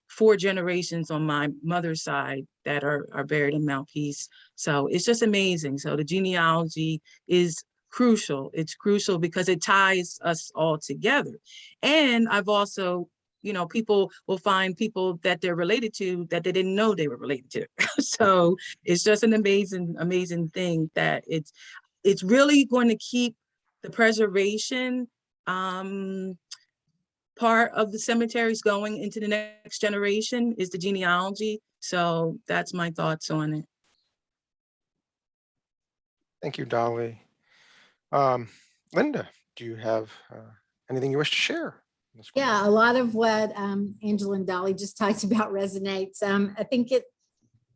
4 generations on my mother's side that are buried in Mount Peace. So it's just amazing. So the genealogy is crucial. It's crucial because it ties us all together. And I've also, people will find people that they're related to that they didn't know they were related to. So it's just an amazing, amazing thing that it's really going to keep the preservation part of the cemeteries going into the next generation, is the genealogy. So that's my thoughts on it. Thank you, Dolly. Linda, do you have anything you wish to share? Yeah, a lot of what Angela and Dolly just talked about resonates. I think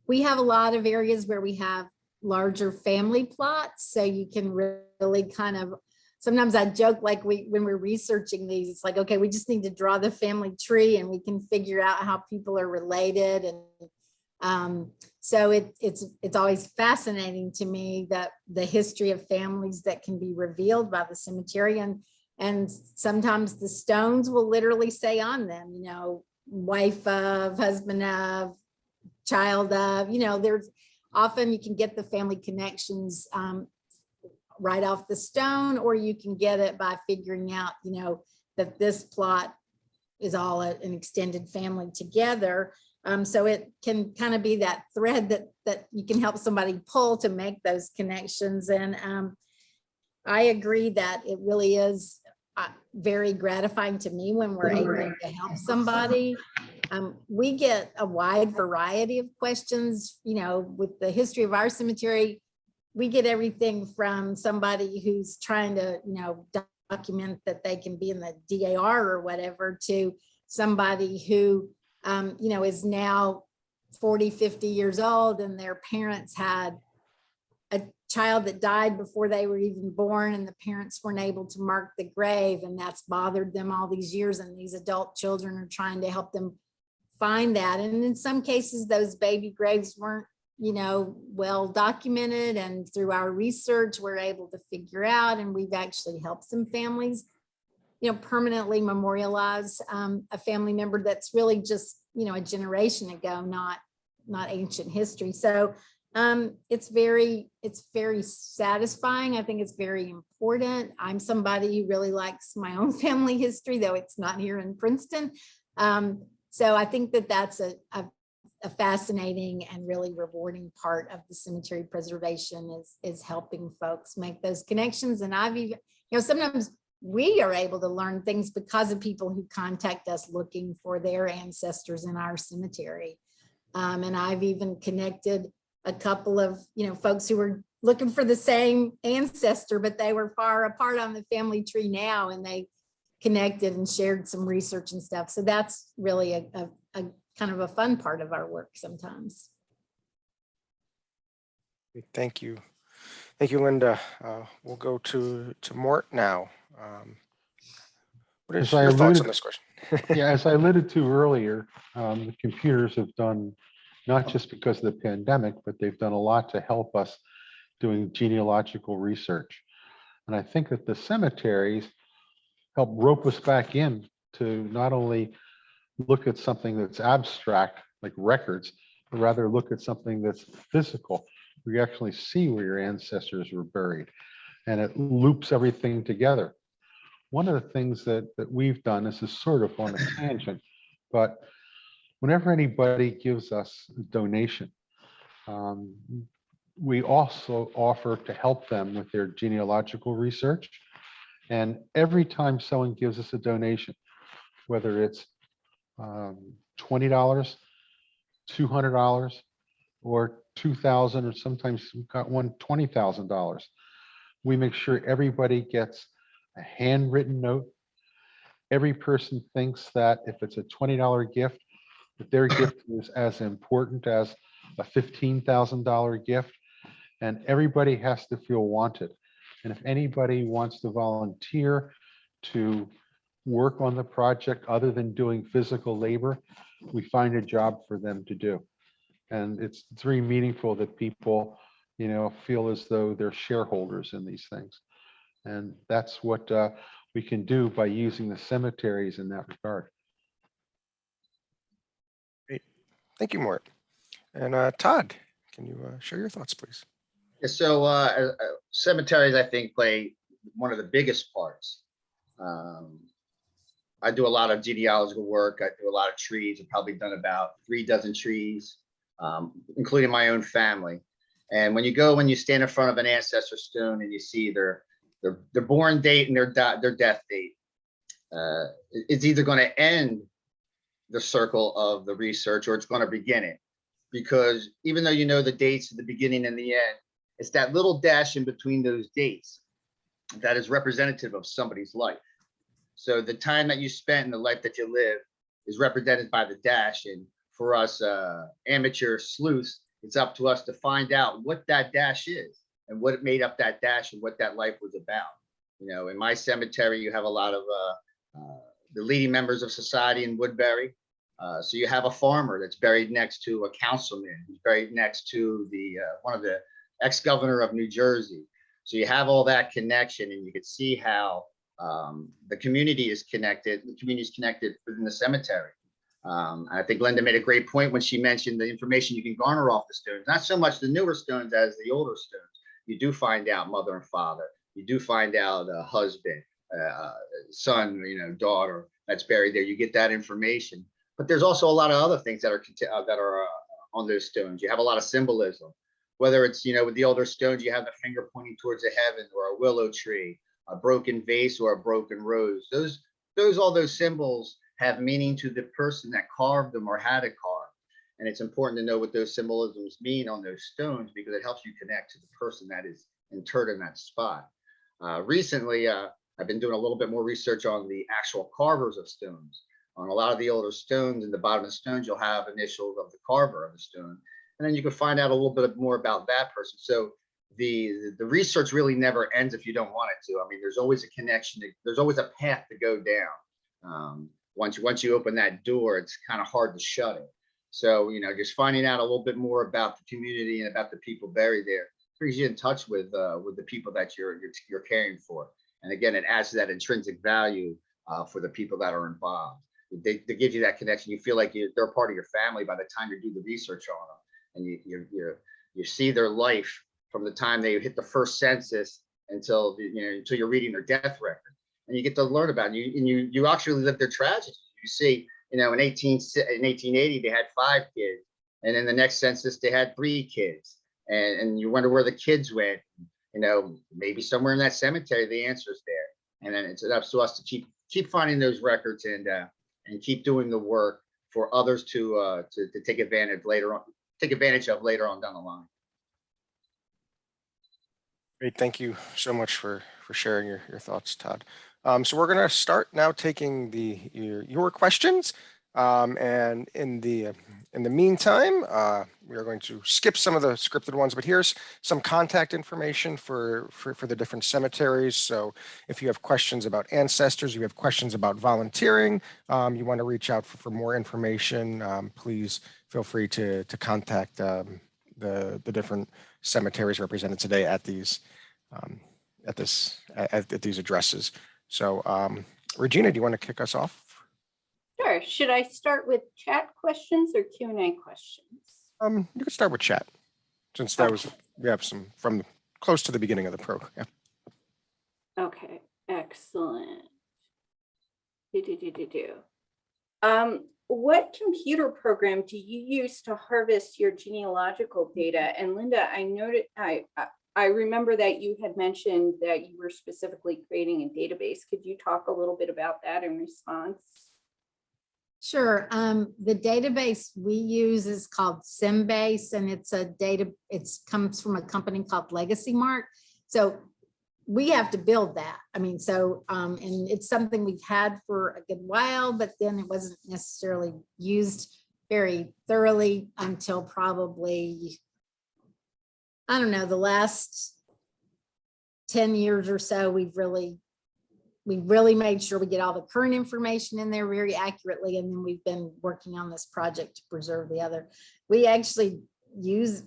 we have a lot of areas where we have larger family plots, so you can really kind of, sometimes I joke, like when we're researching these, it's like, okay, we just need to draw the family tree and we can figure out how people are related. And so it's always fascinating to me that the history of families that can be revealed by the cemetery. And sometimes the stones will literally say on them, wife of, husband of, child of, there's often you can get the family connections right off the stone, or you can get it by figuring out, that this plot is all an extended family together. So it can kind of be that thread that you can help somebody pull to make those connections. And I agree that it really is very gratifying to me when we're able to help somebody. We get a wide variety of questions, with the history of our cemetery. We get everything from somebody who's trying to, document that they can be in the DAR or whatever, to somebody who, is now 40, 50 years old, and their parents had a child that died before they were even born, and the parents weren't able to mark the grave, and that's bothered them all these years. And these adult children are trying to help them find that. And in some cases, those baby graves weren't, well documented. And through our research, we're able to figure out, and we've actually helped some families, permanently memorialize a family member that's really just, a generation ago, not ancient history. So it's very satisfying. I think it's very important. I'm somebody who really likes my own family history, though it's not here in Princeton. So I think that that's a fascinating and really rewarding part of the cemetery preservation is helping folks make those connections. And I've even, sometimes we are able to learn things because of people who contact us looking for their ancestors in our cemetery. And I've even connected a couple of, folks who were looking for the same ancestor, but they were far apart on the family tree now. And they connected and shared some research and stuff. So that's really a kind of a fun part of our work sometimes. Thank you. Thank you, Linda. We'll go to Mort now. What is As I your thoughts alluded- on this question? Yeah, as I alluded to earlier, the computers have done, not just because of the pandemic, but they've done a lot to help us doing genealogical research. And I think that the cemeteries help rope us back in to not only look at something that's abstract, like records, but rather look at something that's physical, where you actually see where your ancestors were buried, and it loops everything together. One of the things that we've done, this is sort of on a tangent, but whenever anybody gives us a donation, we also offer to help them with their genealogical research. And every time someone gives us a donation, whether it's $20, $200, or $2,000, or sometimes we've got one $20,000, we make sure everybody gets a handwritten note. Every person thinks that if it's a $20 gift, that their gift is as important as a $15,000 gift, and everybody has to feel wanted. And if anybody wants to volunteer to work on the project other than doing physical labor, we find a job for them to do. And it's very meaningful that people, feel as though they're shareholders in these things. And that's what we can do by using the cemeteries in that regard. Great. Thank you, Mort. And Todd, can you share your thoughts, please? Yeah, so cemeteries, I think, play one of the biggest parts. I do a lot of genealogical work. I do a lot of trees. I've probably done about 3 dozen trees, including my own family. And when you stand in front of an ancestor stone and you see their born date and their death date, it's either going to end the circle of the research or it's going to begin it. Because even though you know the dates at the beginning and the end, it's that little dash in between those dates that is representative of somebody's life. So the time that you spent in the life that you live is represented by the dash. And for us amateur sleuths, it's up to us to find out what that dash is and what made up that dash and what that life was about. In my cemetery, you have a lot of the leading members of society in Woodbury. So you have a farmer that's buried next to a councilman, who's buried next to one of the ex-governor of New Jersey. So you have all that connection, and you can see how the community is connected. The community is connected within the cemetery. I think Linda made a great point when she mentioned the information you can garner off the stones. Not so much the newer stones as the older stones. You do find out mother and father. You do find out a husband, son, daughter that's buried there. You get that information. But there's also a lot of other things that are on those stones. You have a lot of symbolism. Whether it's, with the older stones, you have the finger pointing towards the heaven, or a willow tree, a broken vase, or a broken rose. All those symbols have meaning to the person that carved them or had it carved. And it's important to know what those symbolisms mean on those stones, because it helps you connect to the person that is interred in that spot. Recently, I've been doing a little bit more research on the actual carvers of stones. On a lot of the older stones, in the bottom of the stones, you'll have initials of the carver of the stone. And then you can find out a little bit more about that person. So the research really never ends if you don't want it to. I mean, there's always a connection. There's always a path to go down. Once you open that door, it's kind of hard to shut it. So, just finding out a little bit more about the community and about the people buried there brings you in touch with the people that you're caring for. And again, it adds to that intrinsic value for the people that are involved. They give you that connection. You feel like they're part of your family by the time you do the research on them. And you see their life from the time they hit the first census until you're reading their death record, and you get to learn about it. And you actually live their tragedy. You see, in 1880 they had 5 kids, and in the next census they had 3 kids, and you wonder where the kids went. Maybe somewhere in that cemetery the answer's there. And then it's up to us to keep finding those records and keep doing the work for others to take advantage of later on down the line. Great. Thank you so much for sharing your thoughts, Todd. So we're going to start now taking your questions. And in the meantime, we are going to skip some of the scripted ones, but here's some contact information for the different cemeteries. So if you have questions about ancestors, you have questions about volunteering, you want to reach out for more information, please feel free to contact the different cemeteries represented today at these addresses. So Regina, do you want to kick us off? Sure. Should I start with chat questions or Q&A questions? You can start with chat, since that was, we have some from close to the beginning of the program. Okay, excellent. What computer program do you use to harvest your genealogical data? And Linda, I noted, I remember that you had mentioned that you were specifically creating a database. Could you talk a little bit about that in response? Sure. The database we use is called Symbase, and it's a data, it comes from a company called Legacy Mark. So we have to build that. I mean, so, and it's something we've had for a good while, but then it wasn't necessarily used very thoroughly until probably, I don't know, the last 10 years or so. We really made sure we get all the current information in there very accurately. And then we've been working on this project to preserve the other. We actually use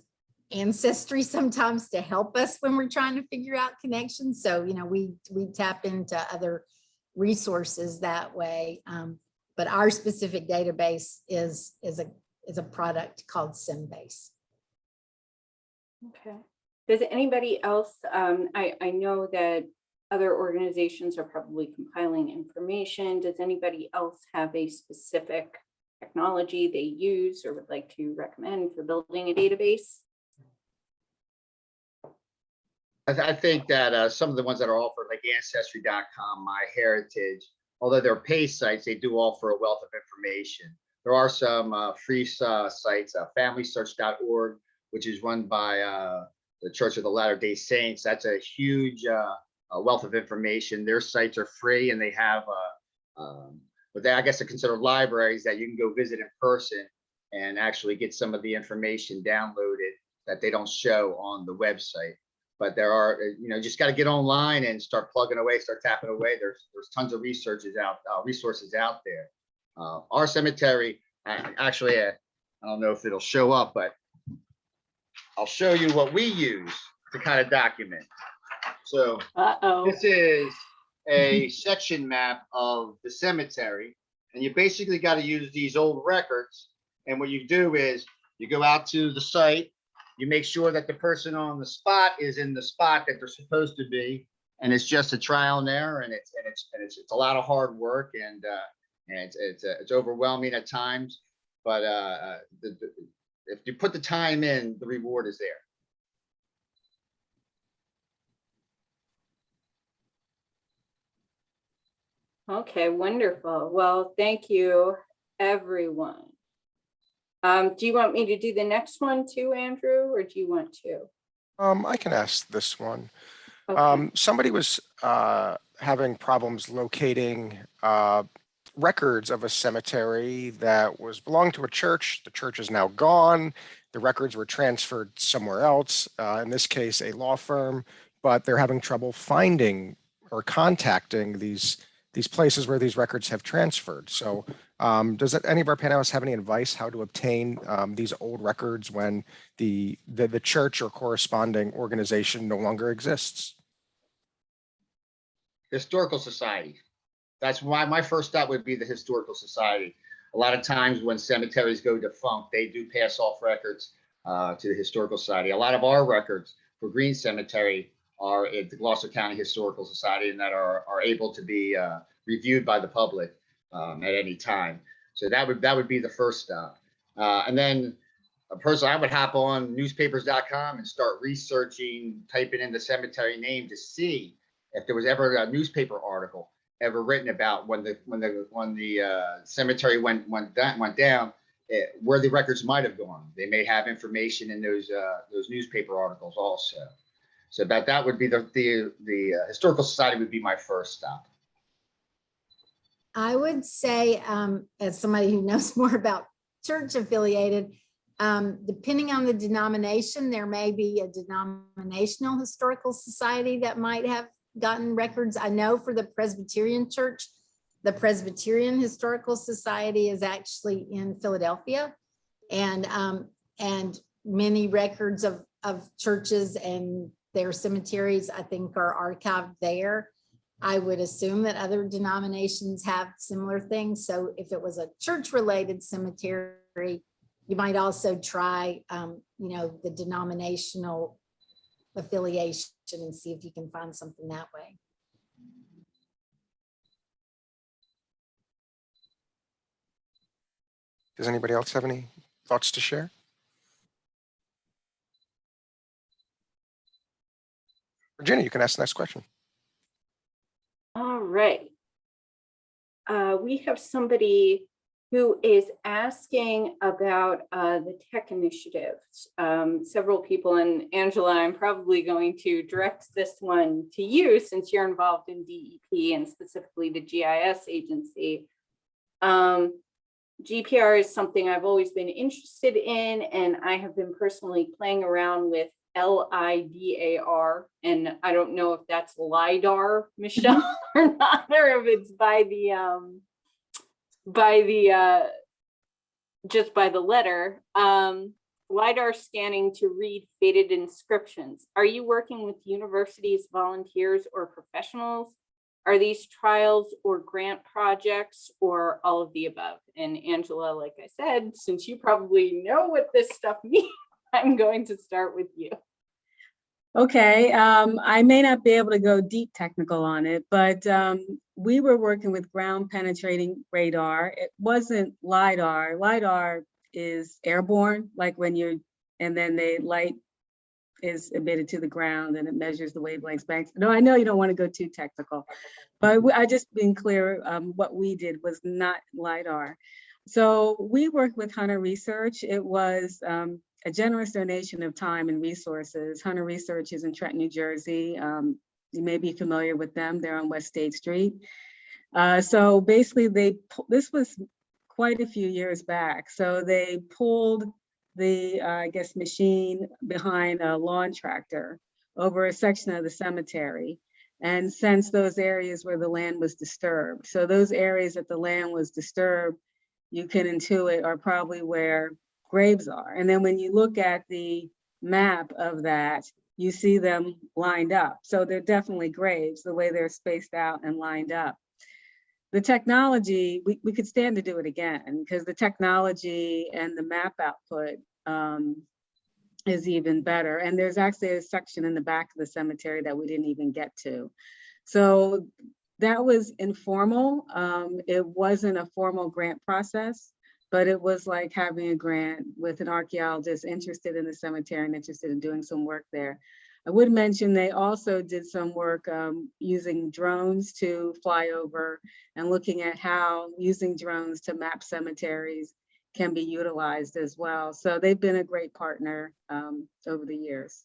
Ancestry sometimes to help us when we're trying to figure out connections. So, you know, we tap into other resources that way. But our specific database is a product called Symbase. Okay. Does anybody else, I know that other organizations are probably compiling information. Does anybody else have a specific technology they use or would like to recommend for building a database? I think that some of the ones that are offered, like Ancestry.com, MyHeritage, although they're paid sites, they do offer a wealth of information. There are some free sites, FamilySearch.org, which is run by the Church of the Latter-day Saints. That's a huge wealth of information. Their sites are free, and they have what I guess are considered libraries that you can go visit in person and actually get some of the information downloaded that they don't show on the website. But there are, you know, just got to get online and start plugging away, start tapping away. There's tons of resources out there. Our cemetery, actually, I don't know if it'll show up, but I'll show you what we use to kind of document. So this is a section map of the cemetery, and you basically got to use these old records. And what you do is you go out to the site, you make sure that the person on the spot is in the spot that they're supposed to be, and it's just a trial and error, and it's a lot of hard work, and it's overwhelming at times. But if you put the time in, the reward is there. Okay, wonderful. Well, thank you, everyone. Do you want me to do the next one too, Andrew, or do you want to? I can ask this one. Okay. Somebody was having problems locating records of a cemetery that belonged to a church. The church is now gone. The records were transferred somewhere else, in this case, a law firm, but they're having trouble finding or contacting these places where these records have transferred. So does any of our panelists have any advice how to obtain these old records when the church or corresponding organization no longer exists? Historical Society. That's why my first stop would be the Historical Society. A lot of times when cemeteries go defunct, they do pass off records to the Historical Society. A lot of our records for Green Cemetery are at the Gloucester County Historical Society, and that are able to be reviewed by the public at any time. So that would be the first stop. And then personally, I would hop on newspapers.com and start researching, typing in the cemetery name to see if there was ever a newspaper article ever written about when the cemetery went down, where the records might have gone. They may have information in those newspaper articles also. So that would be the Historical Society would be my first stop. I would say, as somebody who knows more about church affiliated, depending on the denomination, there may be a denominational historical society that might have gotten records. I know for the Presbyterian Church, the Presbyterian Historical Society is actually in Philadelphia, and many records of churches and their cemeteries, I think, are archived there. I would assume that other denominations have similar things. So if it was a church-related cemetery, you might also try, the denominational affiliation and see if you can find something that way. Does anybody else have any thoughts to share? Virginia, you can ask the next question. All right. We have somebody who is asking about the tech initiatives. Several people, and Angela, I'm probably going to direct this one to you since you're involved in DEP and specifically the GIS agency. GPR is something I've always been interested in, and I have been personally playing around with LIDAR, and I don't know if that's LIDAR, Michelle, or not, or if it's just by the letter. LIDAR scanning to read faded inscriptions. Are you working with universities, volunteers, or professionals? Are these trials or grant projects or all of the above? And Angela, like I said, since you probably know what this stuff means, I'm going to start with you. Okay, I may not be able to go deep technical on it, but we were working with ground penetrating radar. It wasn't LIDAR. LIDAR is airborne, like when and then the light is emitted to the ground and it measures the wavelengths back. No, I know you don't want to go too technical, but I just being clear, what we did was not LIDAR. So we worked with Hunter Research. It was a generous donation of time and resources. Hunter Research is in Trenton, New Jersey. You may be familiar with them. They're on West State Street. So basically this was quite a few years back. So they pulled the, machine behind a lawn tractor over a section of the cemetery and sensed those areas where the land was disturbed. So those areas that the land was disturbed, you can intuit are probably where graves are. And then when you look at the map of that, you see them lined up. So they're definitely graves, the way they're spaced out and lined up. The technology, we could stand to do it again because the technology and the map output is even better. And there's actually a section in the back of the cemetery that we didn't even get to. So that was informal. It wasn't a formal grant process, but it was like having a grant with an archaeologist interested in the cemetery and interested in doing some work there. I would mention they also did some work using drones to fly over and looking at how using drones to map cemeteries can be utilized as well. So they've been a great partner over the years.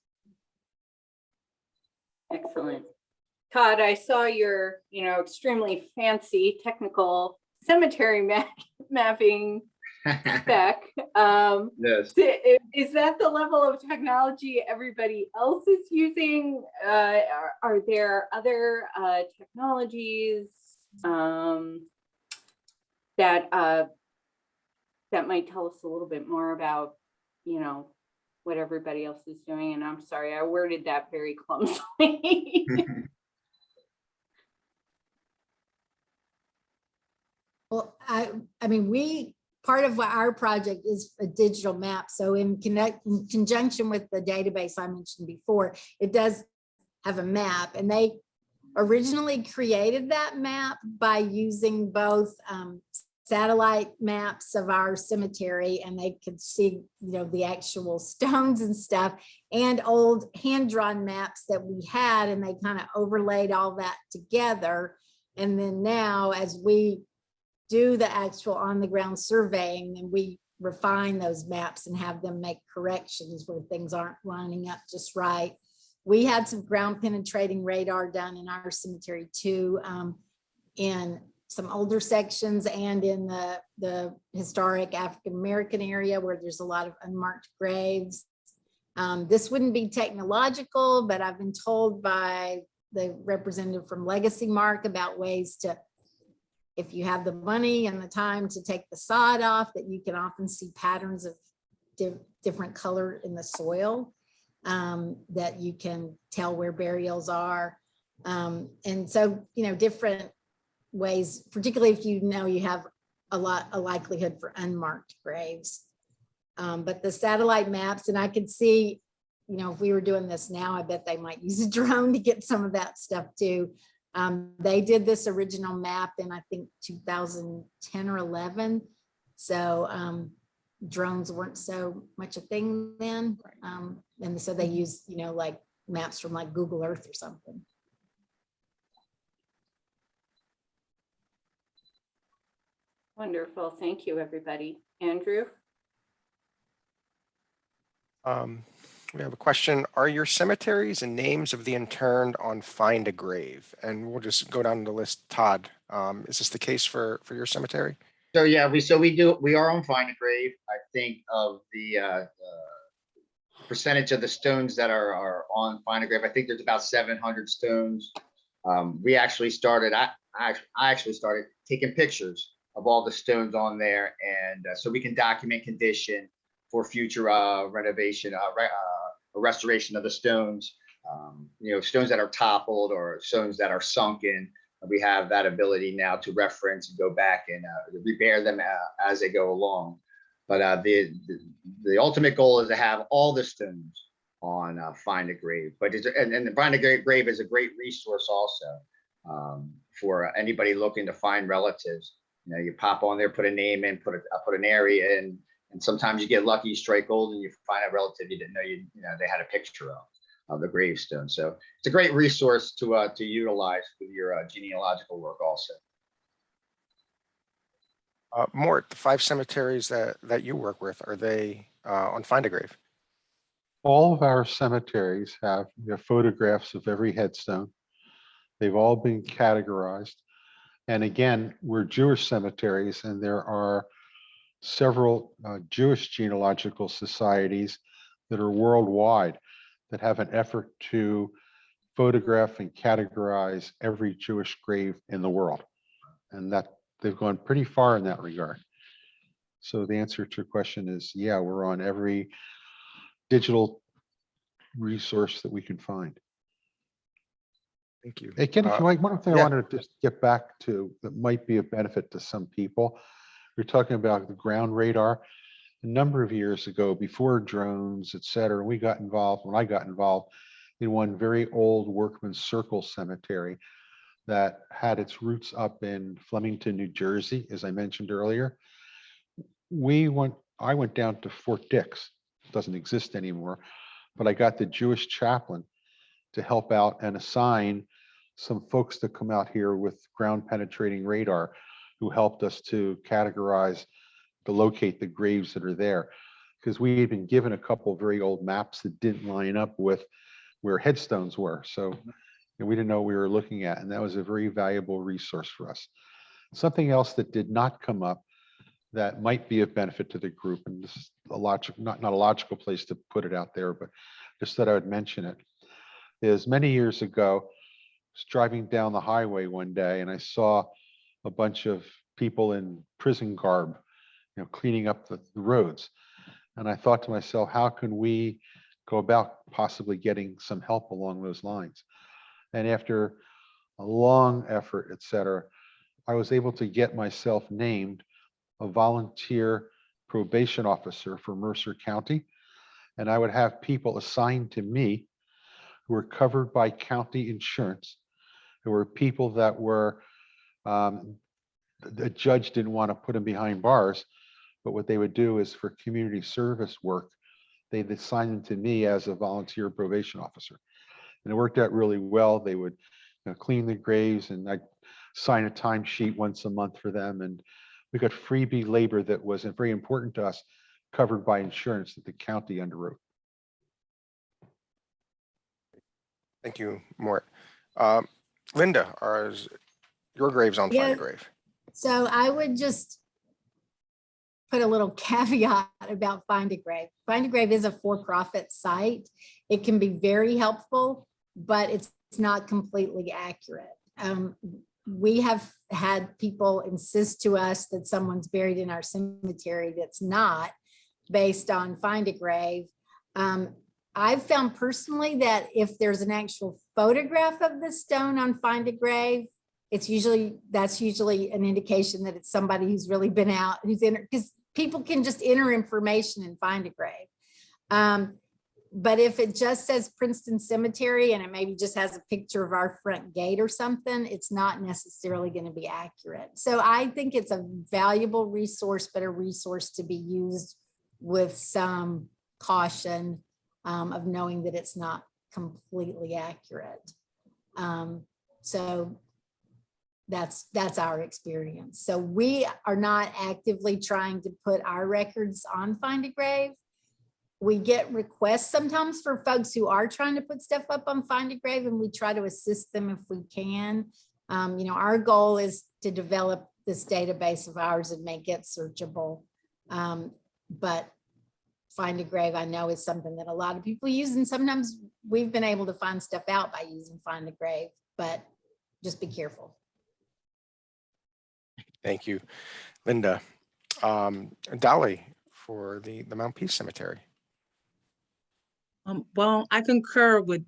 Excellent. Todd, I saw your, extremely fancy technical cemetery mapping spec. Yes. Is that the level of technology everybody else is using? Are there other technologies that might tell us a little bit more about, what everybody else is doing? And I'm sorry, I worded that very clumsily. Well, I mean, part of our project is a digital map. So in conjunction with the database I mentioned before, it does have a map, and they originally created that map by using both satellite maps of our cemetery, and they could see, the actual stones and stuff, and old hand-drawn maps that we had, and they kind of overlaid all that together. And then now, as we do the actual on-the-ground surveying, and we refine those maps and have them make corrections where things aren't lining up just right. We had some ground penetrating radar done in our cemetery too, in some older sections and in the historic African-American area where there's a lot of unmarked graves. This wouldn't be technological, but I've been told by the representative from Legacy Mark about ways to, if you have the money and the time to take the sod off, that you can often see patterns of different color in the soil, that you can tell where burials are. And so, different ways, particularly if you know you have a likelihood for unmarked graves. But the satellite maps, and I could see, if we were doing this now, I bet they might use a drone to get some of that stuff too. They did this original map in, I think, 2010 or 11. So drones weren't so much a thing then. And so they used, like maps from like Google Earth or something. Wonderful. Thank you, everybody. Andrew? We have a question. Are your cemeteries and names of the interned on Find a Grave? And we'll just go down the list. Todd, is this the case for your cemetery? So yeah, we are on Find a Grave. I think of the percentage of the stones that are on Find a Grave. I think there's about 700 stones. We actually started, I actually started taking pictures of all the stones on there, and so we can document condition for future renovation, restoration of the stones. Stones that are toppled or stones that are sunken. We have that ability now to reference and go back and repair them as they go along. But the ultimate goal is to have all the stones on Find a Grave. But and Find a Grave is a great resource also for anybody looking to find relatives. You pop on there, put a name in, put an area in, and sometimes you get lucky, you strike gold, and you find a relative you didn't know they had a picture of the gravestone. So it's a great resource to utilize with your genealogical work also. Mort, the 5 cemeteries that you work with, are they on Find a Grave? All of our cemeteries have photographs of every headstone. They've all been categorized. And again, we're Jewish cemeteries, and there are several Jewish genealogical societies that are worldwide that have an effort to photograph and categorize every Jewish grave in the world. And that they've gone pretty far in that regard. So the answer to your question is, yeah, we're on every digital resource that we can find. Thank you. Again, if you like, one thing I yeah. wanted to just get back to that might be of benefit to some people. We're talking about the ground radar. A number of years ago, before drones, et cetera, when I got involved in one very old Workman's Circle cemetery that had its roots up in Flemington, New Jersey, as I mentioned earlier. I went down to Fort Dix. It doesn't exist anymore, but I got the Jewish chaplain to help out and assign some folks to come out here with ground penetrating radar who helped us to categorize, to locate the graves that are there. Because we had been given a couple of very old maps that didn't line up with where headstones were. So we didn't know what we were looking at. And that was a very valuable resource for us. Something else that did not come up that might be of benefit to the group, and this is not a logical place to put it out there, but just that I would mention it, is many years ago, I was driving down the highway one day and I saw a bunch of people in prison garb, cleaning up the roads. And I thought to myself, how can we go about possibly getting some help along those lines? And after a long effort, et cetera, I was able to get myself named a volunteer probation officer for Mercer County. And I would have people assigned to me who were covered by county insurance, who were people that were, the judge didn't want to put them behind bars, but what they would do is for community service work, they'd assign them to me as a volunteer probation officer. And it worked out really well. They would clean the graves, and I'd sign a timesheet once a month for them. And we got freebie labor that was very important to us, covered by insurance that the county underwrote. Thank you, Mort. Linda, are your graves on Find a Grave? So I would just put a little caveat about Find a Grave. Find a Grave is a for-profit site. It can be very helpful, but it's not completely accurate. We have had people insist to us that someone's buried in our cemetery that's not, based on Find a Grave. I've found personally that if there's an actual photograph of the stone on Find a Grave, that's usually an indication that it's somebody who's really been out, who's in, because people can just enter information and find a grave. But if it just says Princeton Cemetery and it maybe just has a picture of our front gate or something, it's not necessarily going to be accurate. So I think it's a valuable resource, but a resource to be used with some caution, of knowing that it's not completely accurate. So that's our experience. So we are not actively trying to put our records on Find a Grave. We get requests sometimes for folks who are trying to put stuff up on Find a Grave, and we try to assist them if we can. Our goal is to develop this database of ours and make it searchable. But Find a Grave, I know, is something that a lot of people use, and sometimes we've been able to find stuff out by using Find a Grave, but just be careful. Thank you, Linda. Dolly, for the Mount Peace Cemetery. Well, I concur with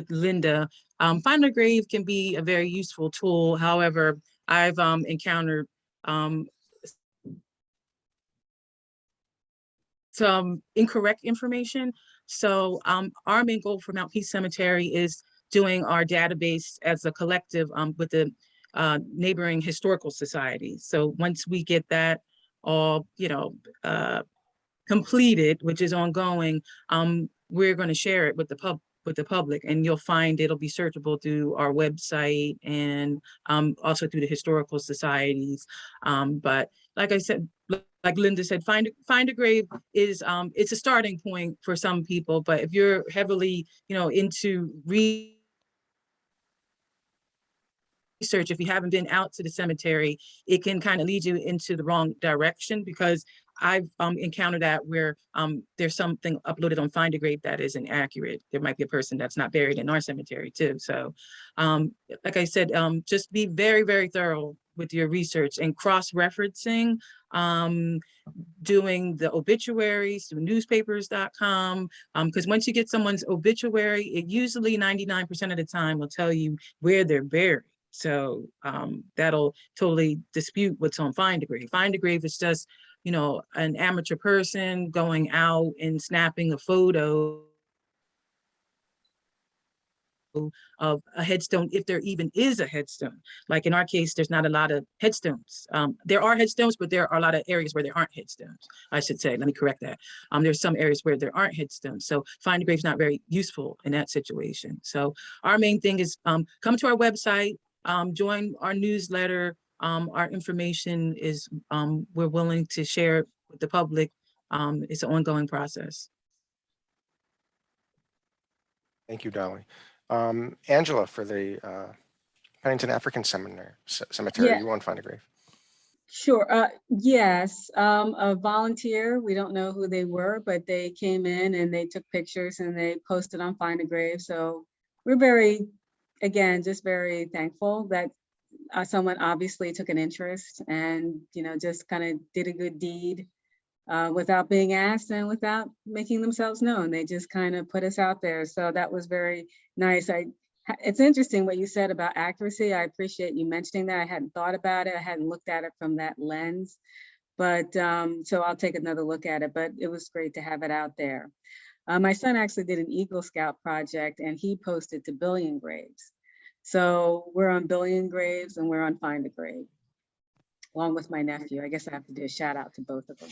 Linda. Find a Grave can be a very useful tool. However, I've encountered some incorrect information. So our main goal for Mount Peace Cemetery is doing our database as a collective with the neighboring historical societies. So once we get that all, completed, which is ongoing, we're going to share it with the public, and you'll find it'll be searchable through our website and also through the historical societies. But like I said, like Linda said, Find a Grave is it's a starting point for some people, but if you're heavily, into research, if you haven't been out to the cemetery, it can kind of lead you into the wrong direction, because I've encountered that where there's something uploaded on Find a Grave that isn't accurate. There might be a person that's not buried in our cemetery too. So like I said, just be very, very thorough with your research and cross-referencing, doing the obituaries through newspapers.com, because once you get someone's obituary, it usually 99% of the time will tell you where they're buried. So that'll totally dispute what's on Find a Grave. Find a Grave is just, an amateur person going out and snapping a photo of a headstone, if there even is a headstone. Like in our case, there's not a lot of headstones. There are headstones, but there are a lot of areas where there aren't headstones, I should say. Let me correct that. There's some areas where there aren't headstones. So Find a Grave is not very useful in that situation. So our main thing is come to our website, join our newsletter. Our information is, we're willing to share it with the public. It's an ongoing process. Thank you, Dolly. Angela, for the Pennington African Cemetery, Yeah. you want to Find a Grave? Sure. Yes, a volunteer, we don't know who they were, but they came in and they took pictures and they posted on Find a Grave. So we're very thankful that someone obviously took an interest and, just kind of did a good deed without being asked and without making themselves known. They just kind of put us out there. So that was very nice. It's interesting what you said about accuracy. I appreciate you mentioning that. I hadn't thought about it. I hadn't looked at it from that lens, but so I'll take another look at it, but it was great to have it out there. My son actually did an Eagle Scout project and he posted to Billion Graves. So we're on Billion Graves and we're on Find a Grave, along with my nephew. I guess I have to do a shout out to both of them.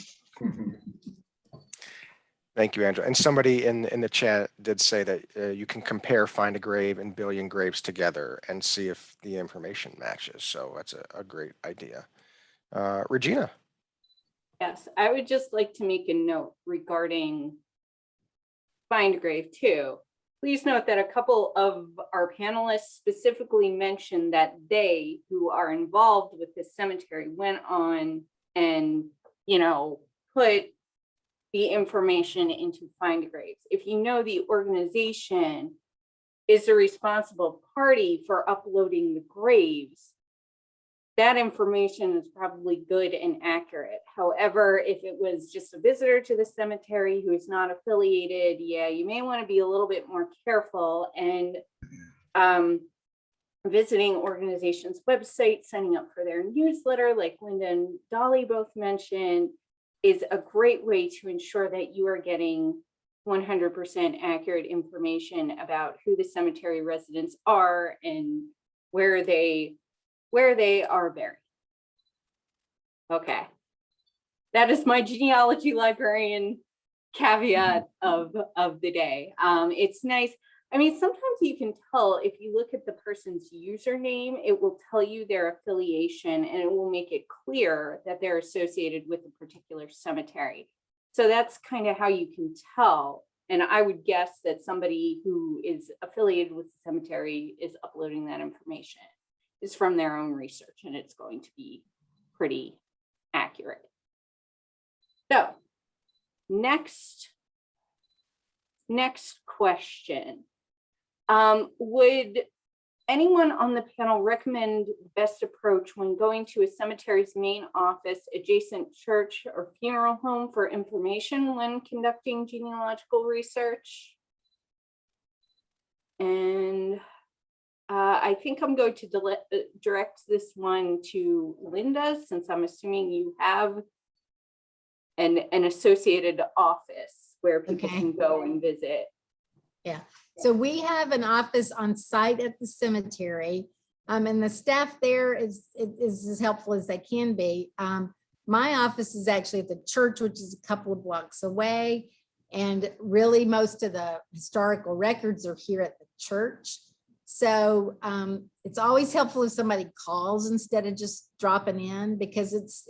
Thank you, Angela. And somebody in the chat did say that you can compare Find a Grave and Billion Graves together and see if the information matches. So that's a great idea. Regina. Yes, I would just like to make a note regarding Find a Grave too. Please note that a couple of our panelists specifically mentioned that they, who are involved with this cemetery, went on and, put the information into Find Graves. If you know the organization is the responsible party for uploading the graves, that information is probably good and accurate. However, if it was just a visitor to the cemetery who is not affiliated, yeah, you may want to be a little bit more careful and visiting organizations' websites, signing up for their newsletter, like Linda and Dolly both mentioned, is a great way to ensure that you are getting 100% accurate information about who the cemetery residents are and where they are buried. Okay. That is my genealogy librarian caveat of the day. It's nice. I mean, sometimes you can tell if you look at the person's username, it will tell you their affiliation and it will make it clear that they're associated with a particular cemetery. So that's kind of how you can tell. And I would guess that somebody who is affiliated with the cemetery is uploading that information is from their own research, and it's going to be pretty accurate. So next question. Would anyone on the panel recommend the best approach when going to a cemetery's main office, adjacent church, or funeral home for information when conducting genealogical research? And I think I'm going to direct this one to Linda, since I'm assuming you have an associated office where people can go and visit. Yeah, so we have an office on site at the cemetery, and the staff there is as helpful as they can be. My office is actually at the church, which is a couple of blocks away, and really most of the historical records are here at the church. So it's always helpful if somebody calls instead of just dropping in, because it's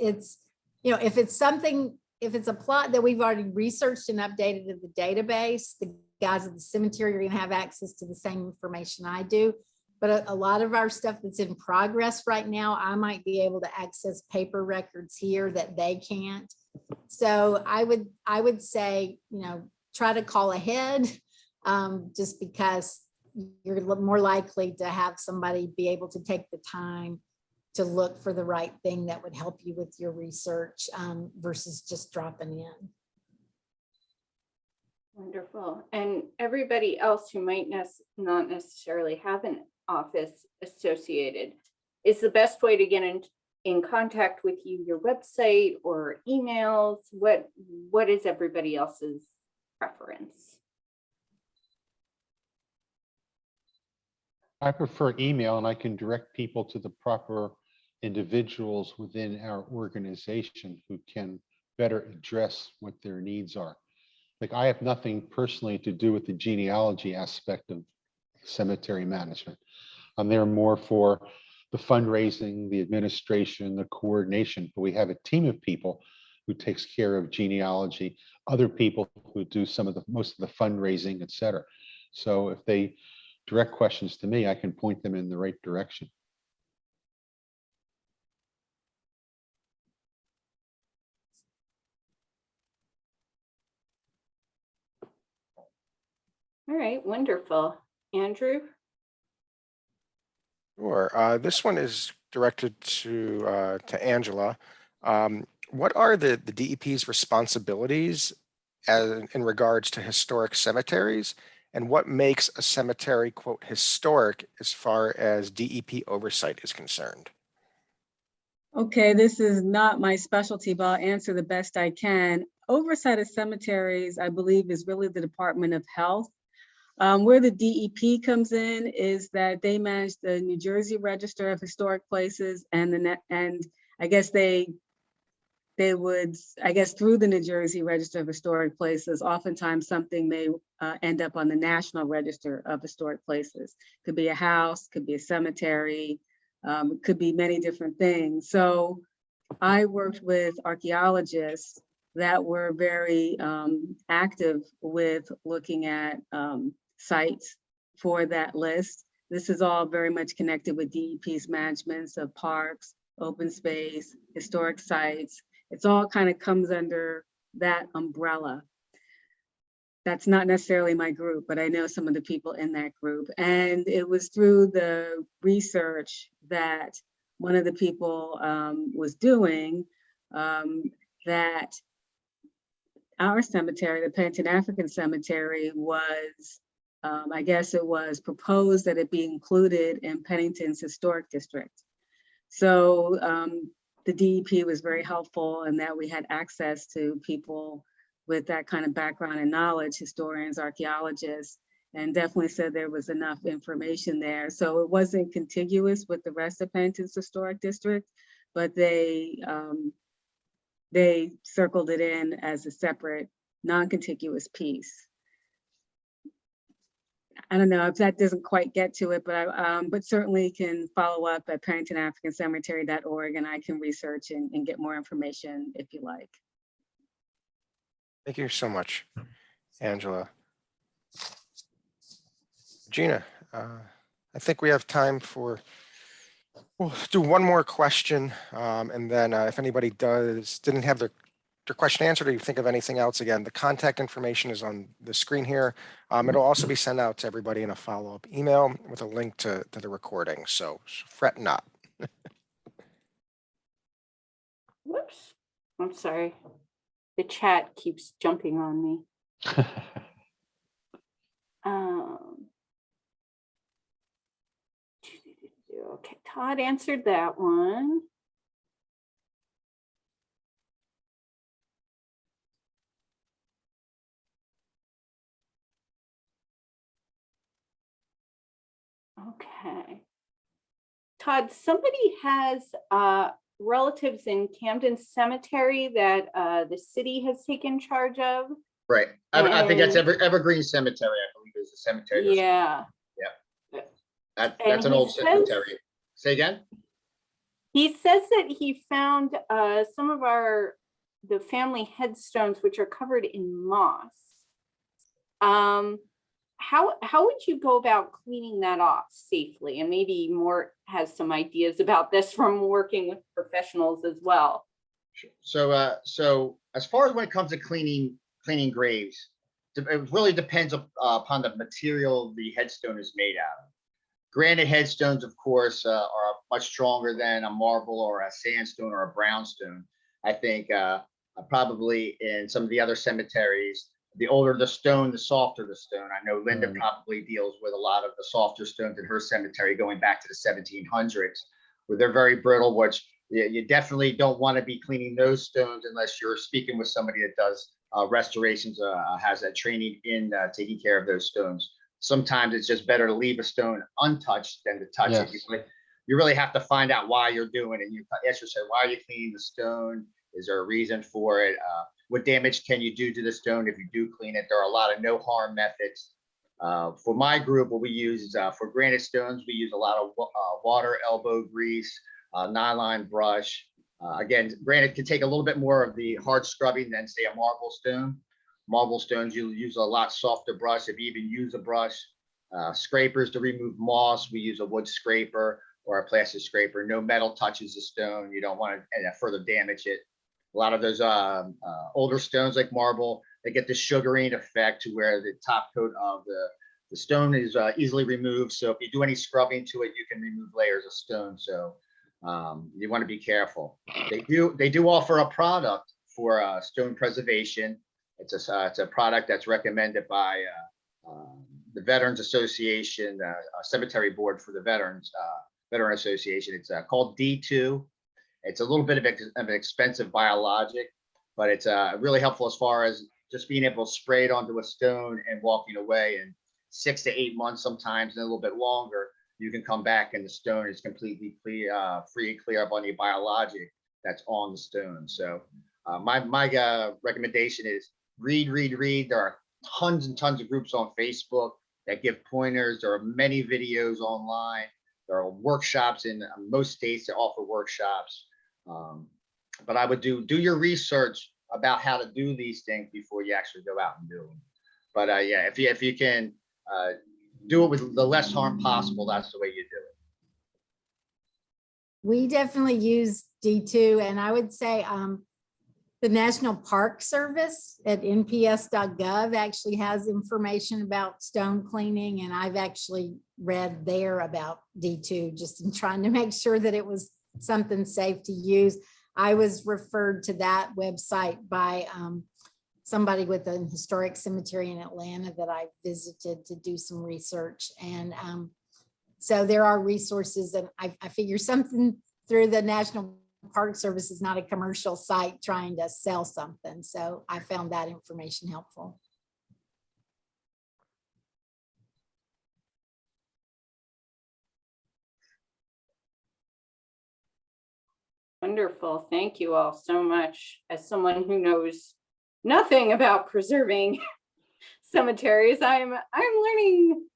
if it's a plot that we've already researched and updated in the database, the guys at the cemetery are going to have access to the same information I do. But a lot of our stuff that's in progress right now, I might be able to access paper records here that they can't. So I would say, try to call ahead, just because you're more likely to have somebody be able to take the time to look for the right thing that would help you with your research, versus just dropping in. Wonderful. And everybody else who might not necessarily have an office associated, is the best way to get in contact with you your website or emails? What is everybody else's preference? I prefer email, and I can direct people to the proper individuals within our organization who can better address what their needs are. Like, I have nothing personally to do with the genealogy aspect of cemetery management. I'm there more for the fundraising, the administration, the coordination, but we have a team of people who takes care of genealogy, other people who do most of the fundraising, et cetera. So if they direct questions to me, I can point them in the right direction. All right, wonderful. Andrew? Sure. This one is directed to Angela. What are the DEP's responsibilities in regards to historic cemeteries, and what makes a cemetery, quote, historic as far as DEP oversight is concerned? Okay, this is not my specialty, but I'll answer the best I can. Oversight of cemeteries, I believe, is really the Department of Health. Where the DEP comes in is that they manage the New Jersey Register of Historic Places, and I guess they would, through the New Jersey Register of Historic Places, oftentimes something may end up on the National Register of Historic Places. Could be a house, could be a cemetery, could be many different things. So I worked with archaeologists that were very active with looking at sites for that list. This is all very much connected with DEP's managements of parks, open space, historic sites. It's all kind of comes under that umbrella. That's not necessarily my group, but I know some of the people in that group. And it was through the research that one of the people was doing that our cemetery, the Pennington African Cemetery, was, I guess it was proposed that it be included in Pennington's historic district. So the DEP was very helpful in that we had access to people with that kind of background and knowledge, historians, archaeologists, and definitely said there was enough information there. So it wasn't contiguous with the rest of Pennington's historic district, but they circled it in as a separate, non-contiguous piece. I don't know if that doesn't quite get to it, but certainly can follow up at PenningtonAfricanCemetery.org, and I can research and get more information if you like. Thank you so much, Angela. Gina, I think we have time for, we'll do one more question. And then if anybody didn't have their question answered, or you think of anything else, again, the contact information is on the screen here. It'll also be sent out to everybody in a follow-up email with a link to the recording. So fret not. Whoops, I'm sorry. The chat keeps jumping on me. Okay, Todd answered that one. Okay. Todd, somebody has relatives in Camden Cemetery that the city has taken charge of. Right. I think that's Evergreen Cemetery, I believe is the cemetery. Yeah. That's an old cemetery. Say again? He says that he found some of the family headstones, which are covered in moss. How would you go about cleaning that off safely? And maybe Mort has some ideas about this from working with professionals as well. So, so as far as when it comes to cleaning graves, it really depends upon the material the headstone is made out of. Granite headstones, of course, are much stronger than a marble or a sandstone or a brownstone. I think probably in some of the other cemeteries, the older the stone, the softer the stone. I know Linda probably deals with a lot of the softer stones in her cemetery going back to the 1700s, where they're very brittle, which you definitely don't want to be cleaning those stones unless you're speaking with somebody that does restorations, has that training in taking care of those stones. Sometimes it's just better to leave a stone untouched than to touch it. You really have to find out why you're doing it. You ask yourself, why are you cleaning the stone? Is there a reason for it? What damage can you do to the stone if you do clean it? There are a lot of no harm methods. For my group, what we use is for granite stones, we use a lot of water, elbow grease, nylon brush. Again, granite can take a little bit more of the hard scrubbing than say a marble stone. Marble stones, you'll use a lot softer brush. If you even use a brush, scrapers to remove moss, we use a wood scraper or a plastic scraper. No metal touches the stone. You don't want to further damage it. A lot of those older stones like marble, they get the sugaring effect to where the top coat of the stone is easily removed. So if you do any scrubbing to it, you can remove layers of stone. So you want to be careful. They do offer a product for stone preservation. It's a product that's recommended by the Veterans Association, Cemetery Board for the Veteran Association. It's called D2. It's a little bit of an expensive biologic, but it's really helpful as far as just being able to spray it onto a stone and walking away. In 6 to 8 months, sometimes, and a little bit longer, you can come back and the stone is completely free and clear up on the biologic that's on the stone. So my recommendation is read. There are tons and tons of groups on Facebook that give pointers. There are many videos online. There are workshops in most states that offer workshops. But I would do your research about how to do these things before you actually go out and do them. But yeah, if you can do it with the less harm possible. That's the way you do it. We definitely use D2, and I would say the National Park Service at nps.gov actually has information about stone cleaning, and I've actually read there about D2 just in trying to make sure that it was something safe to use. I was referred to that website by somebody with an historic cemetery in Atlanta that I visited to do some research. And so there are resources, and I figure something through the National Park Service is not a commercial site trying to sell something. So I found that information helpful. Wonderful. Thank you all so much. As someone who knows nothing about preserving cemeteries, I'm learning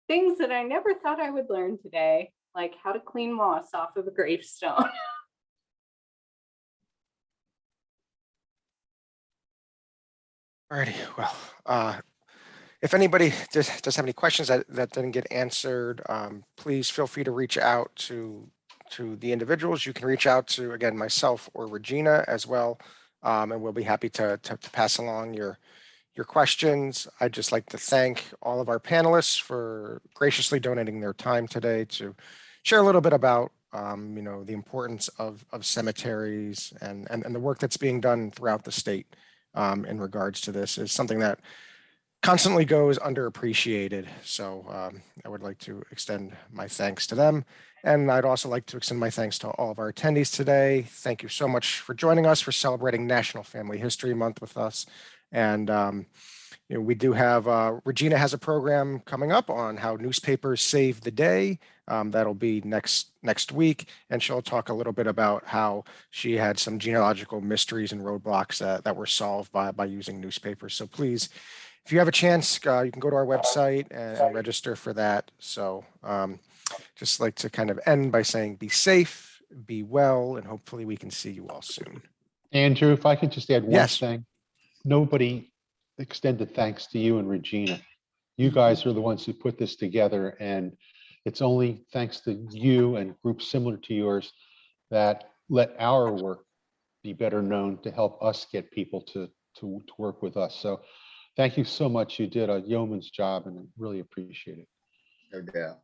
things that I never thought I would learn today, like how to clean moss off of a gravestone. Alrighty, well, if anybody does have any questions that didn't get answered, please feel free to reach out to the individuals. You can reach out to, again, myself or Regina as well, and we'll be happy to pass along your questions. I'd just like to thank all of our panelists for graciously donating their time today to share a little bit about the importance of cemeteries and the work that's being done throughout the state in regards to this. Is something that constantly goes underappreciated. So I would like to extend my thanks to them. And I'd also like to extend my thanks to all of our attendees today. Thank you so much for joining us, for celebrating National Family History Month with us. And we do have, Regina has a program coming up on how newspapers save the day. That'll be next week. And she'll talk a little bit about how she had some genealogical mysteries and roadblocks that were solved by using newspapers. So please, if you have a chance, you can go to our website and register for that. So just like to kind of end by saying, be safe, be well, and hopefully we can see you all soon. Andrew, if I could just add one Yes. thing. Nobody extended thanks to you and Regina. You guys are the ones who put this together, and it's only thanks to you and groups similar to yours that let our work be better known to help us get people to work with us. So thank you so much. You did a yeoman's job, and I really appreciate it. No doubt.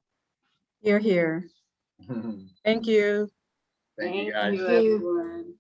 Here, here. Thank you. Thank you, guys. Thank you, Thank you. everyone.